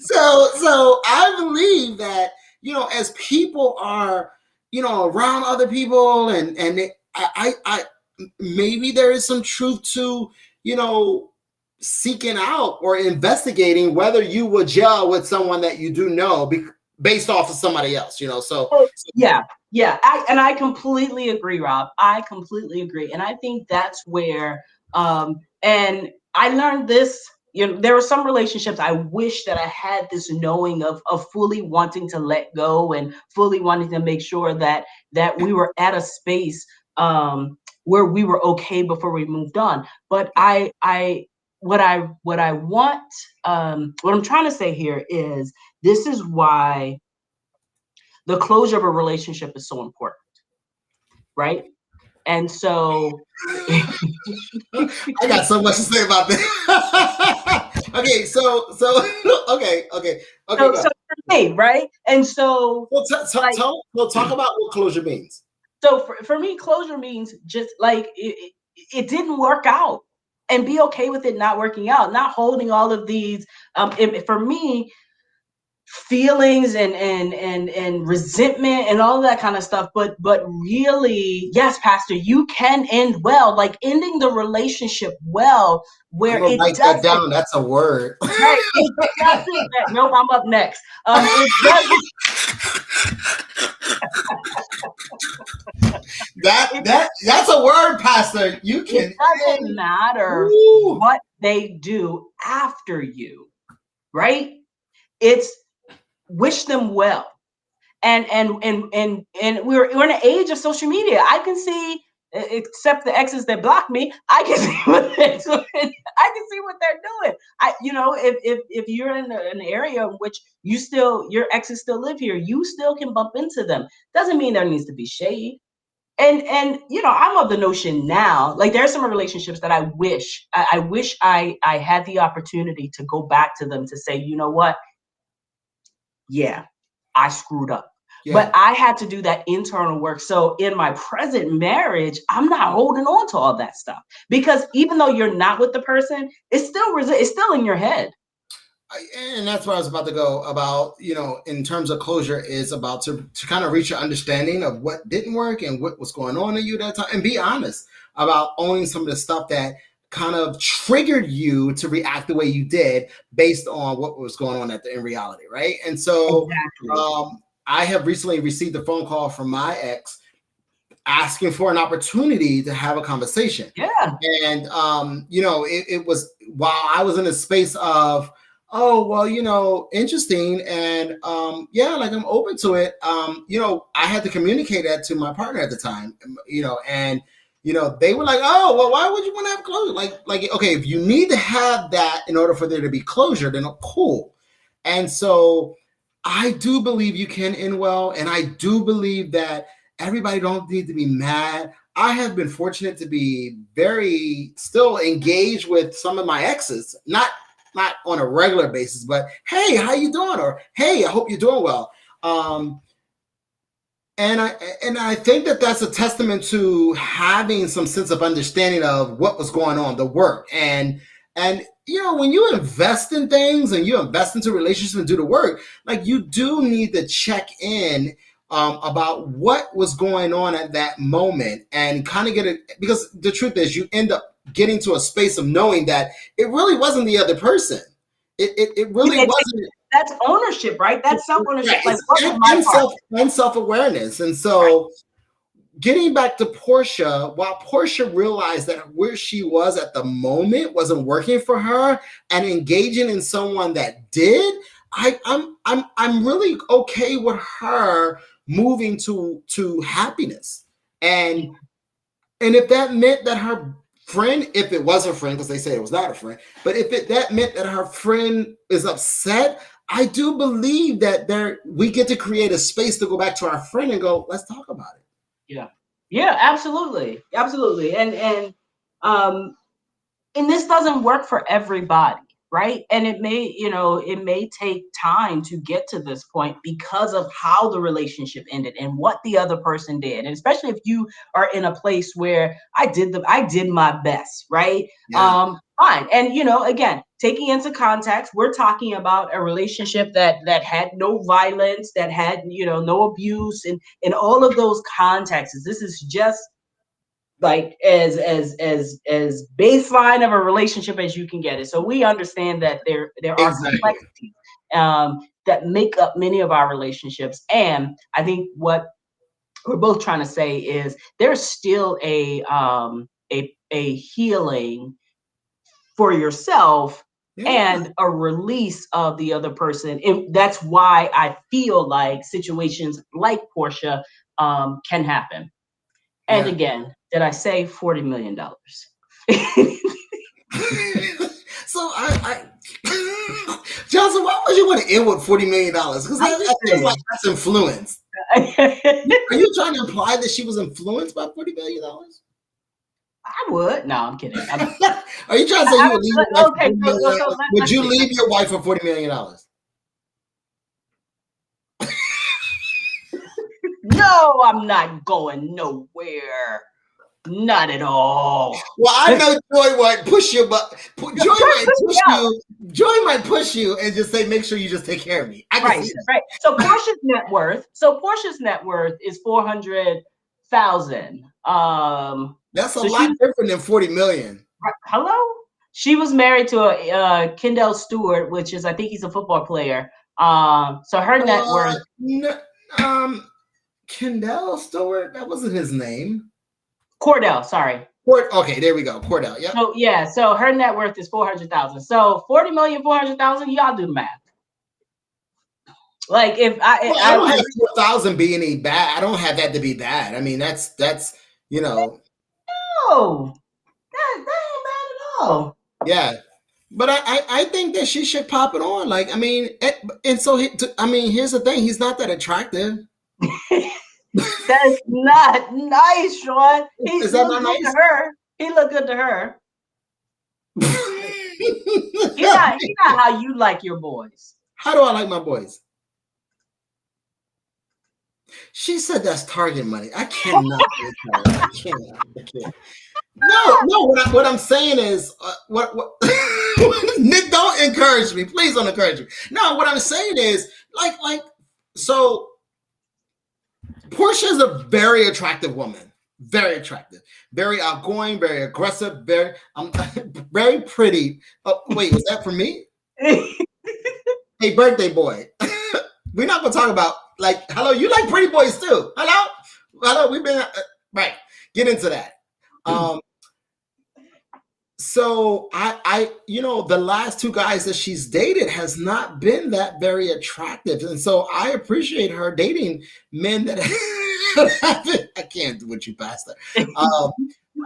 So I believe that, as people are, around other people and I maybe there is some truth to, seeking out or investigating whether you will gel with someone that you do know based off of somebody else, Yeah. I completely agree, Rob. I completely agree. And I think that's where, and I learned this, there were some relationships I wish that I had this knowing of fully wanting to let go and fully wanting to make sure that we were at a space where we were okay before we moved on. But what I want, what I'm trying to say here is this is why the closure of a relationship is so important, right? And so I got so much to say about that. Okay, so okay. So for me, right? And so talk about what closure means. So for me, closure means just like it didn't work out, and be okay with it not working out, not holding all of these. For me, feelings and resentment and all of that kind of stuff, but really, yes, Pastor, you can end well, like ending the relationship well, where it write that down. That's a word. Right, it doesn't. Nope, I'm up next. It doesn't. That's a word, Pastor. You can. It doesn't matter what they do after you, right? It's wish them well. And we're in an age of social media. I can see except the exes that block me, I can see what they're doing. I can see what they're doing. If you're in an area in which your exes still live here, you still can bump into them. Doesn't mean there needs to be shade. And I'm of the notion now, like there are some relationships that I wish I had the opportunity to go back to them to say, you know what? Yeah, I screwed up. Yeah. But I had to do that internal work. So in my present marriage, I'm not holding on to all that stuff, because even though you're not with the person, it's still in your head. And that's what I was about to go about, in terms of closure, is about to kind of reach your understanding of what didn't work and what was going on in you that time, and be honest about owning some of the stuff that kind of triggered you to react the way you did based on what was going on in reality, right? And so exactly. I have recently received a phone call from my ex asking for an opportunity to have a conversation. Yeah. And, it was while I was in a space of, oh, well, interesting. And like I'm open to it. I had to communicate that to my partner at the time, and they were like, oh, well, why would you want to have closure? Like, okay, if you need to have that in order for there to be closure, then cool. And so I do believe you can end well. And I do believe that everybody don't need to be mad. I have been fortunate to be very still engaged with some of my exes, not on a regular basis, but hey, how you doing? Or hey, I hope you're doing well. And I think that that's a testament to having some sense of understanding of what was going on, the work. And when you invest in things and you invest into relationships and do the work, like you do need to check in about what was going on at that moment and kind of get it, because the truth is you end up getting to a space of knowing that it really wasn't the other person. It really wasn't. That's ownership, right? That's self-ownership. Right. And self-awareness. And so getting back to Portia, while Portia realized that where she was at the moment wasn't working for her and engaging in someone that did, I'm really okay with her moving to happiness. And if that meant that her friend, if it was a friend, because they say it was not a friend, but if that meant that her friend is upset, I do believe that we get to create a space to go back to our friend and go, let's talk about it. Yeah, absolutely. And this doesn't work for everybody, right? And it may take time to get to this point because of how the relationship ended and what the other person did. And especially if you are in a place where I did my best, right? Yeah. Fine. And again, taking into context, we're talking about a relationship that had no violence, that had no abuse, and all of those contexts. This is just like as baseline of a relationship as you can get it. So we understand that there are complexities that make up many of our relationships. And I think what we're both trying to say is there's still a healing for yourself and a release of the other person. And that's why I feel like situations like Portia can happen. And again, did I say $40 million? So Johnson, why would you want to end with $40 million? Because I feel like that's influence. Are you trying to imply that she was influenced by $40 million? I would. No, I'm kidding. Are you trying to say you would leave your wife for $40 million? Would you leave your wife for $40 million? No, I'm not going nowhere. Not at all. Well, I know Joy might push you, but Joy might push you and just say, make sure you just take care of me. Right. So Portia's net worth is $400,000. That's a lot different than $40 million. Hello? She was married to Kendall Stewart, which is, I think he's a football player. So her net worth. Kendall Stewart? That wasn't his name. Cordell, sorry. Okay, there we go. Cordell, yeah. So her net worth is $400,000. So 40 million, 400,000. Y'all do the math. Like if I don't have 4,000 being any bad. I don't have that to be bad. I mean, that's No, that ain't bad at all. Yeah. But I think that she should pop it on. Like, I mean, and so I mean, here's the thing: he's not that attractive. That's not nice, Sean. He Is that looked not good nice? to her. He looked good to her. He not how you like your boys. How do I like my boys? She said that's Target money. I cannot. I can't. No. What I'm saying is, what Nick, don't encourage me. Please don't encourage me. No, what I'm saying is, like, so Portia is a very attractive woman. Very attractive, very outgoing, very aggressive, very pretty. Oh, wait, was that for me? Hey, birthday boy. We're not gonna talk about like, hello, you like pretty boys too. Hello, we've been right. Get into that. So I the last two guys that she's dated has not been that very attractive, and so I appreciate her dating men that I can't do what you, pastor.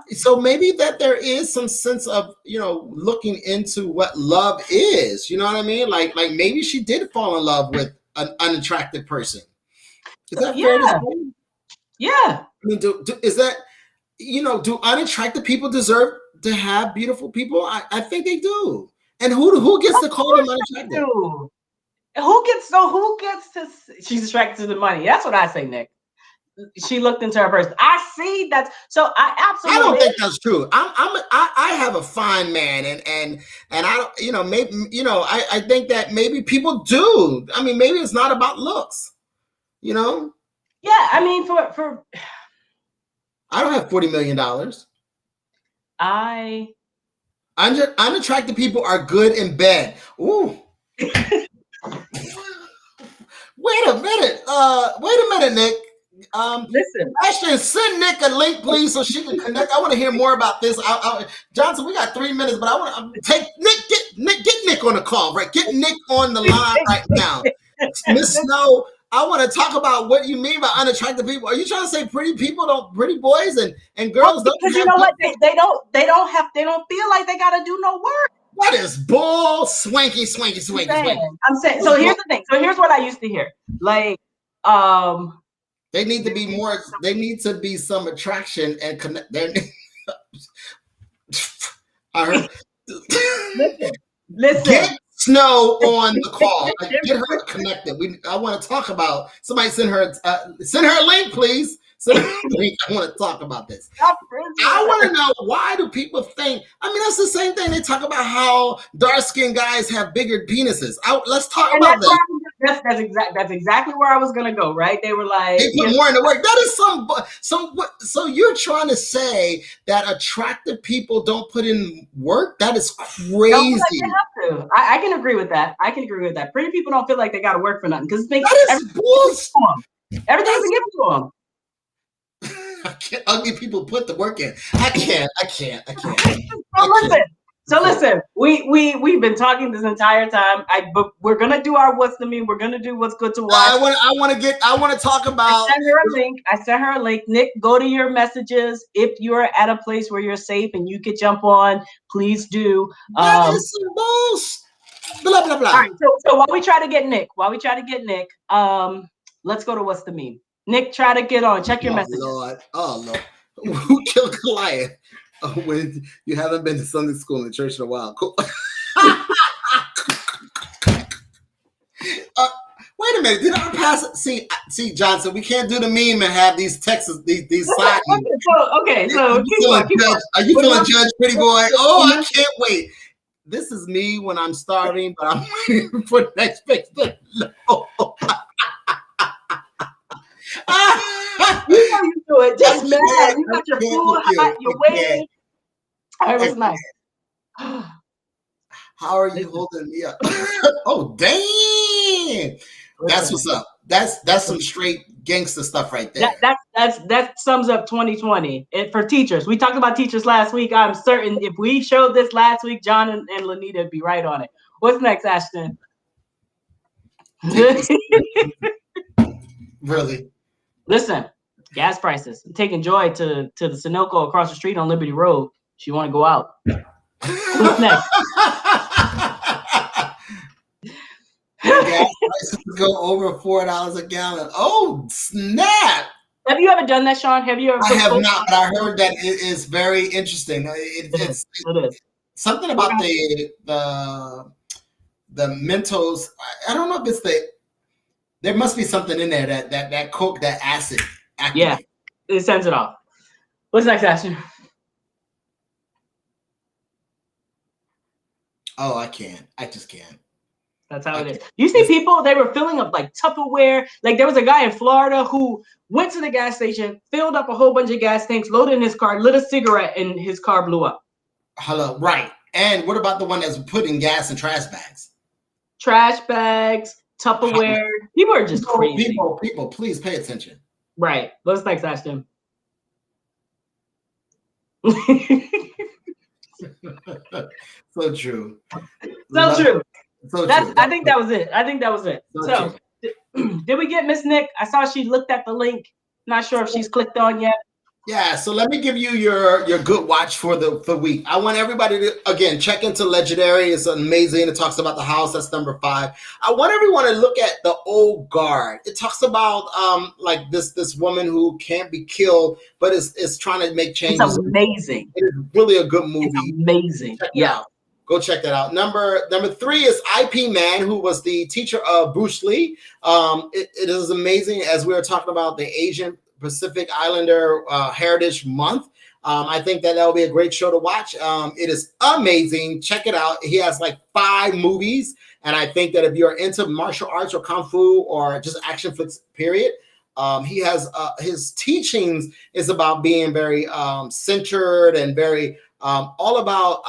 So maybe that there is some sense of looking into what love is. You know what I mean? Like maybe she did fall in love with an unattractive person. Is that fair to say? Yeah. I mean, is that do unattractive people deserve to have beautiful people? I think they do. And who gets to call them unattractive? Who gets to? She's attracted to the money. That's what I say, Nick. She looked into her person. I see that. So I absolutely. I don't think that's true. I have a fine man, and I don't. Maybe I think that maybe people do. I mean, maybe it's not about looks. Yeah, I mean, for. I don't have $40 million. Unattractive people are good in bed. Ooh. Wait a minute, Nick. Listen, Ashton, send Nick a link, please, so she can connect. I want to hear more about this. Johnson, we got 3 minutes, but I want to take Nick. Get Nick on the call, right? Get Nick on the line right now. Miss Snow, I want to talk about what you mean by unattractive people. Are you trying to say pretty boys and girls don't? Because you know what? They don't feel like they got to do no work. What is bull swanky? I'm saying. So here's the thing. So here's what I used to hear. Like, they need to be more. They need to be some attraction and connect. I heard. Listen. Get Snow on the call. Get her connected. I want to talk about. Somebody send her a link, please. Send her a link. I want to talk about this. I want to know, why do people think? I mean, that's the same thing. They talk about how dark-skinned guys have bigger penises. Let's talk about that. That's exactly where I was gonna go. Right? They were like, they put more in the work. That is so you're trying to say that attractive people don't put in work? That is crazy. Like they have to. I can agree with that. Pretty people don't feel like they got to work for nothing because that is bullshit. Everything's been given to them. Ugly people put the work in. I can't. So listen. We've been talking this entire time. But we're gonna do our what's the meme. We're gonna do what's good to watch. I want to talk about. I sent her a link. Nick, go to your messages. If you're at a place where you're safe and you could jump on, please do. That is some bullshit. Blah blah blah. All right. So while we try to get Nick, let's go to what's the meme. Nick, try to get on. Check your messages. Oh Lord. Who killed Goliath? When you haven't been to Sunday school in the church in a while. Cool. Wait a minute. Did I pass it? See, Johnson, we can't do the meme and have these texts, these side memes. Okay, so are you feeling judged, pretty boy? Oh, I can't wait. This is me when I'm starving, but I'm waiting for the next page. No. You know you do it. Just mad. You got your food hot. You're waiting. It was nice. How are you holding me up? Oh, dang! That's what's up. That's some straight gangster stuff right there. That sums up 2020. And for teachers, we talked about teachers last week. I'm certain if we showed this last week, John and Lanita would be right on it. What's next, Ashton? Really? Listen, Gas prices. I'm taking Joy to the Sunoco across the street on Liberty Road. She want to go out. What's next? Gas prices go over $4 a gallon. Oh, snap! Have you ever done that, Sean? Have you ever? I have not, but I heard that it is very interesting. It's It is. something about the Mentos. I don't know if it's there must be something in there that coke, that acid activates. Yeah, it sends it off. What's next, Ashton? Oh, I can't. I just can't. That's how it is. You see people, they were filling up like Tupperware. Like there was a guy in Florida who went to the gas station, filled up a whole bunch of gas tanks, loaded in his car, lit a cigarette, and his car blew up. Hello, right. And what about the one that's putting gas in trash bags? Trash bags, Tupperware. People are just crazy. People, please pay attention. Right. What's next, Ashton? So true. So true. So That's. true. I think that was it. So did we get Miss Nick? I saw she looked at the link. Not sure if she's clicked on yet. Yeah, so let me give you your good watch for the week. I want everybody to, again, check into Legendary. It's amazing. It talks about the house. That's number 5. I want everyone to look at The Old Guard. It talks about like this woman who can't be killed, but is trying to make changes. It's amazing. It is really a good movie. It's amazing. Yeah. Go check that out. Number 3 is IP Man, who was the teacher of Bruce Lee. It is amazing, as we were talking about the Asian Pacific Islander Heritage Month. I think that will be a great show to watch. It is amazing. Check it out. He has like 5 movies, and I think that if you're into martial arts or kung fu or just action flicks, period, he has his teachings is about being very centered and very all about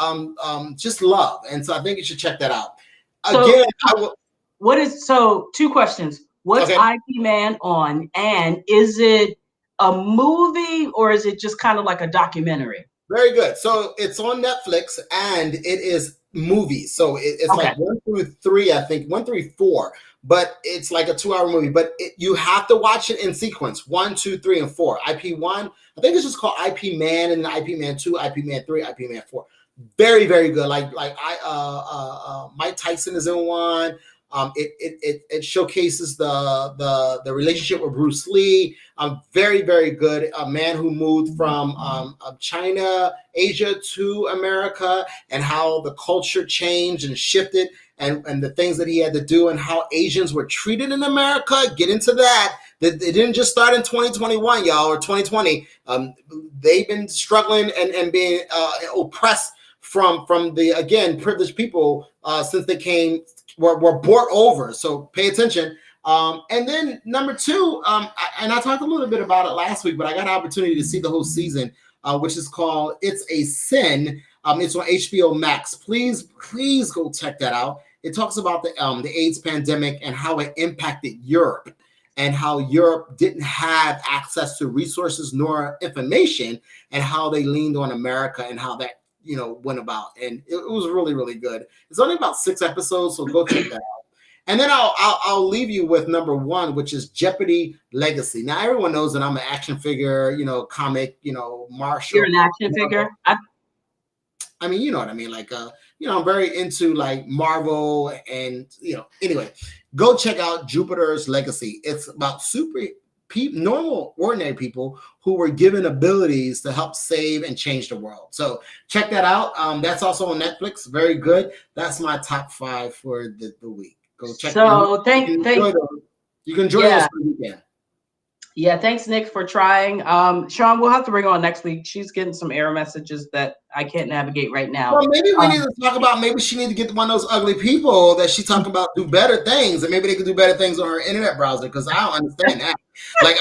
just love. And so I think you should check that out. Again, so 2 questions. What's IP Man on? And is it a movie or is it just kind of like a documentary? Very good. So it's on Netflix and it is movies. So it's like 1 through 3, I think 1 through 4, but it's like a 2-hour movie, but you have to watch it in sequence 1, 2, 3, and 4. IP1, I think it's just called IP Man, and then IP Man 2, IP Man 3, IP Man 4. Very, very good. Like Mike Tyson is in one. It showcases the relationship with Bruce Lee. Very, very good. A man who moved from China, Asia to America, and how the culture changed and shifted, and the things that he had to do, and how Asians were treated in America. Get into that. It didn't just start in 2021, y'all, or 2020. They've been struggling and being oppressed from the, again, privileged people since they came. Were brought over, so pay attention. And then number 2, and I talked a little bit about it last week, but I got an opportunity to see the whole season, which is called It's a Sin. It's on HBO Max. Please go check that out. It talks about the AIDS pandemic and how it impacted Europe, and how Europe didn't have access to resources nor information, and how they leaned on America, and how that went about. And it was really, really good. It's only about 6 episodes, so go check that out. And then I'll leave you with number 1, which is Jeopardy Legacy. Now everyone knows that I'm an action figure, comic, martial. You're an action figure? I mean, you know what I mean? Like, I'm very into like Marvel and, anyway, go check out Jupiter's Legacy. It's about normal, ordinary people who were given abilities to help save and change the world. So check that out. That's also on Netflix. Very good. That's my top 5 for the week. Go check it out. So you can enjoy this weekend. Yeah, thanks, Nick, for trying. Sean, we'll have to bring on next week. She's getting some error messages that I can't navigate right now. Well, maybe we need to talk about, maybe she need to get one of those ugly people that she's talking about do better things, and maybe they can do better things on her internet browser, because I don't understand that. Like,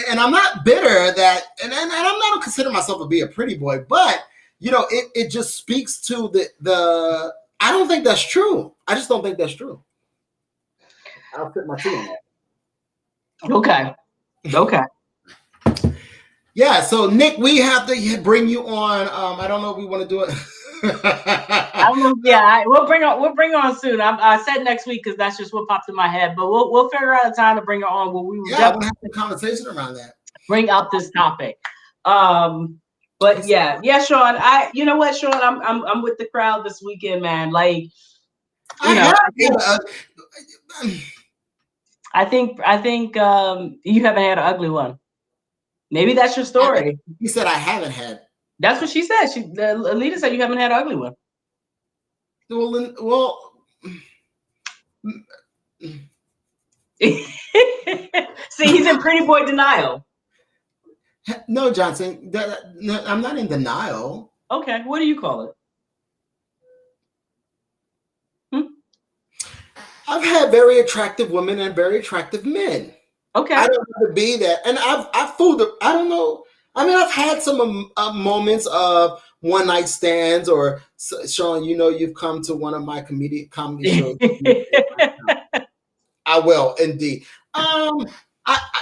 I'm not bitter that, and I'm not consider myself to be a pretty boy, but it just speaks to the. I don't think that's true. I just don't think that's true. I'll put my 2 on that. Okay. Yeah. So Nick, we have to bring you on. I don't know if we want to do it. I don't know. Yeah, we'll bring on soon. I said next week because that's just what popped in my head. But we'll figure out a time to bring her on. I want to have a conversation around that. bring up this topic. But yeah, Sean. You know what, Sean? I'm with the crowd this weekend, man. Like, I think you haven't had an ugly one. Maybe that's your story. He said I haven't had. That's what she said. Alita said you haven't had an ugly one. Well. See, he's in pretty boy denial. No, Johnson, no, I'm not in denial. Okay, what do you call it? I've had very attractive women and very attractive men. Okay. I don't have to be that. And I've fooled them. I don't know. I mean, I've had some moments of one night stands, or Sean, you've come to one of my comedy shows. I will indeed.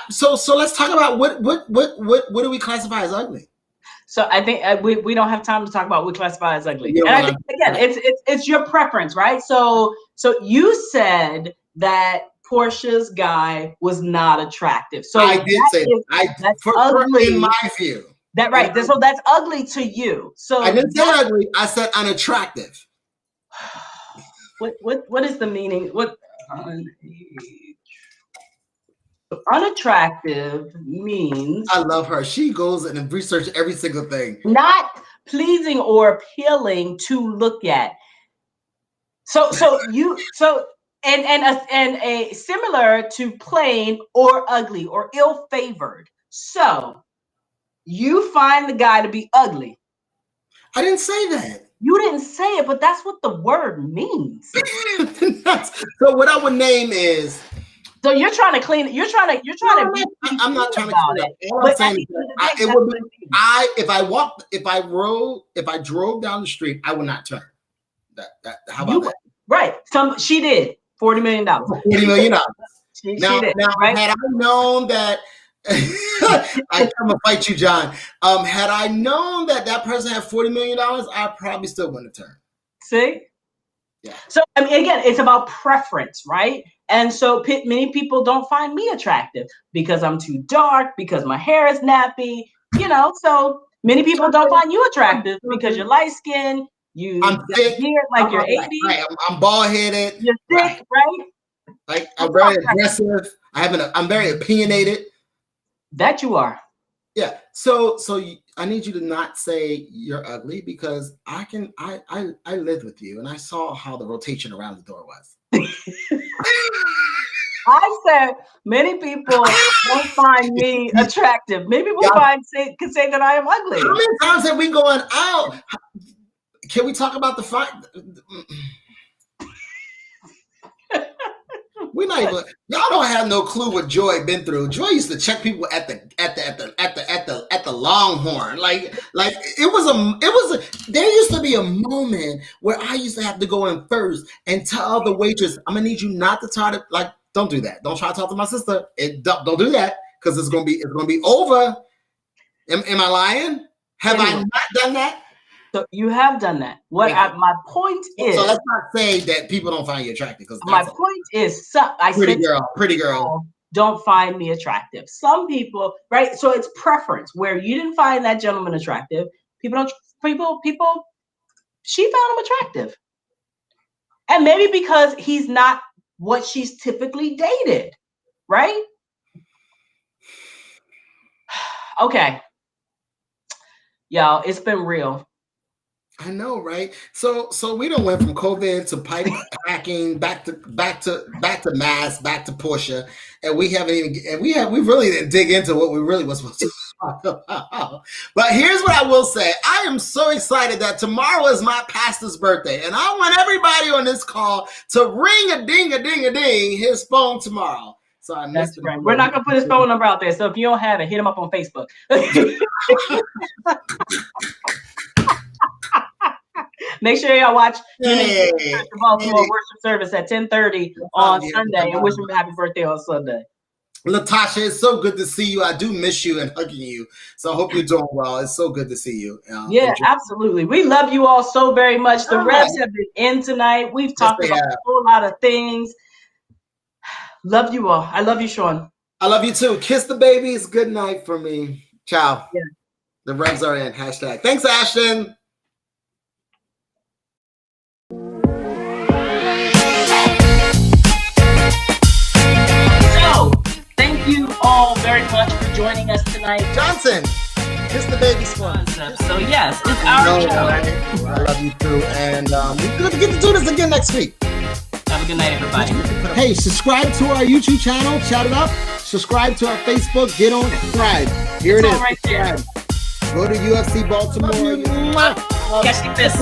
So let's talk about what do we classify as ugly? So I think we don't have time to talk about what we classify as ugly. And I think again, it's your preference, right? So you said that Portia's guy was not attractive. So I did say that's ugly in my view. That right. So that's ugly to you. So I didn't say ugly. I said unattractive. What is the meaning? Unattractive means. I love her. She goes and researches every single thing. Not pleasing or appealing to look at. So a similar to plain or ugly or ill-favored. So you find the guy to be ugly. I didn't say that. You didn't say it, but that's what the word means. So what I would name is. So you're trying to clean it. You're trying to. I'm not trying to clean it. All I'm saying is it would be. If I drove down the street, I would not turn. How about that? Right. She did $40 million. $40 million. Now, right? Had I known that, I'm gonna fight you, John. Had I known that person had $40 million, I probably still wouldn't have turned. See? Yeah. So I mean, again, it's about preference, right? And so many people don't find me attractive because I'm too dark, because my hair is nappy, So many people don't find you attractive because you're light skinned. I'm thick, like you're 80. Right. I'm bald headed. You're thick, right? Like I'm very aggressive. I'm very opinionated. That you are. Yeah. So I need you to not say you're ugly, because I lived with you and I saw how the rotation around the door was. I said many people don't find me attractive. Many people can say that I am ugly. How many times have we gone out? Can we talk about the fact? We're not even. Y'all don't have no clue what Joy been through. Joy used to check people at the Longhorn. Like it was. There used to be a moment where I used to have to go in first and tell the waitress, "I'm gonna need you not to try to don't do that. Don't try to talk to my sister. Don't do that, because it's gonna be over." Am I lying? Have I not done that? So you have done that. My point is. So let's not say that people don't find you attractive, because my point is, pretty girl don't find me attractive. Some people, right? So it's preference. Where you didn't find that gentleman attractive, she found him attractive, and maybe because he's not what she's typically dated, right? Okay, y'all, it's been real. I know, right? So we don't went from COVID to pipe hacking, back to mass, back to Portia, and we really didn't dig into what we really was supposed to talk about. But here's what I will say: I am so excited that tomorrow is my pastor's birthday, and I want everybody on this call to ring a ding his phone tomorrow. So That's right. We're not gonna put his phone number out there. So if you don't have it, hit him up on Facebook. Make sure y'all watch the Baltimore worship service at 10:30 on Sunday, and wish him a happy birthday on Sunday. Latasha, it's so good to see you. I do miss you and hugging you. So I hope you're doing well. It's so good to see you. Absolutely. We love you all so very much. The Revs have been in tonight. We've talked about a whole lot of things. Love you all. I love you, Sean. I love you too. Kiss the babies. Good night for me. Ciao. Yeah. The Revs are in. Hashtag. Thanks, Ashton. So, thank you all very much for joining us tonight. Johnson, kiss the babies for us. So yes, it's our show. I love you too. And we're going to get to do this again next week. Have a good night, everybody. Hey, subscribe to our YouTube channel. Shout it up. Subscribe to our Facebook. Get on. Subscribe. Here it is. Right there. Go to UFC Baltimore. Catch you this.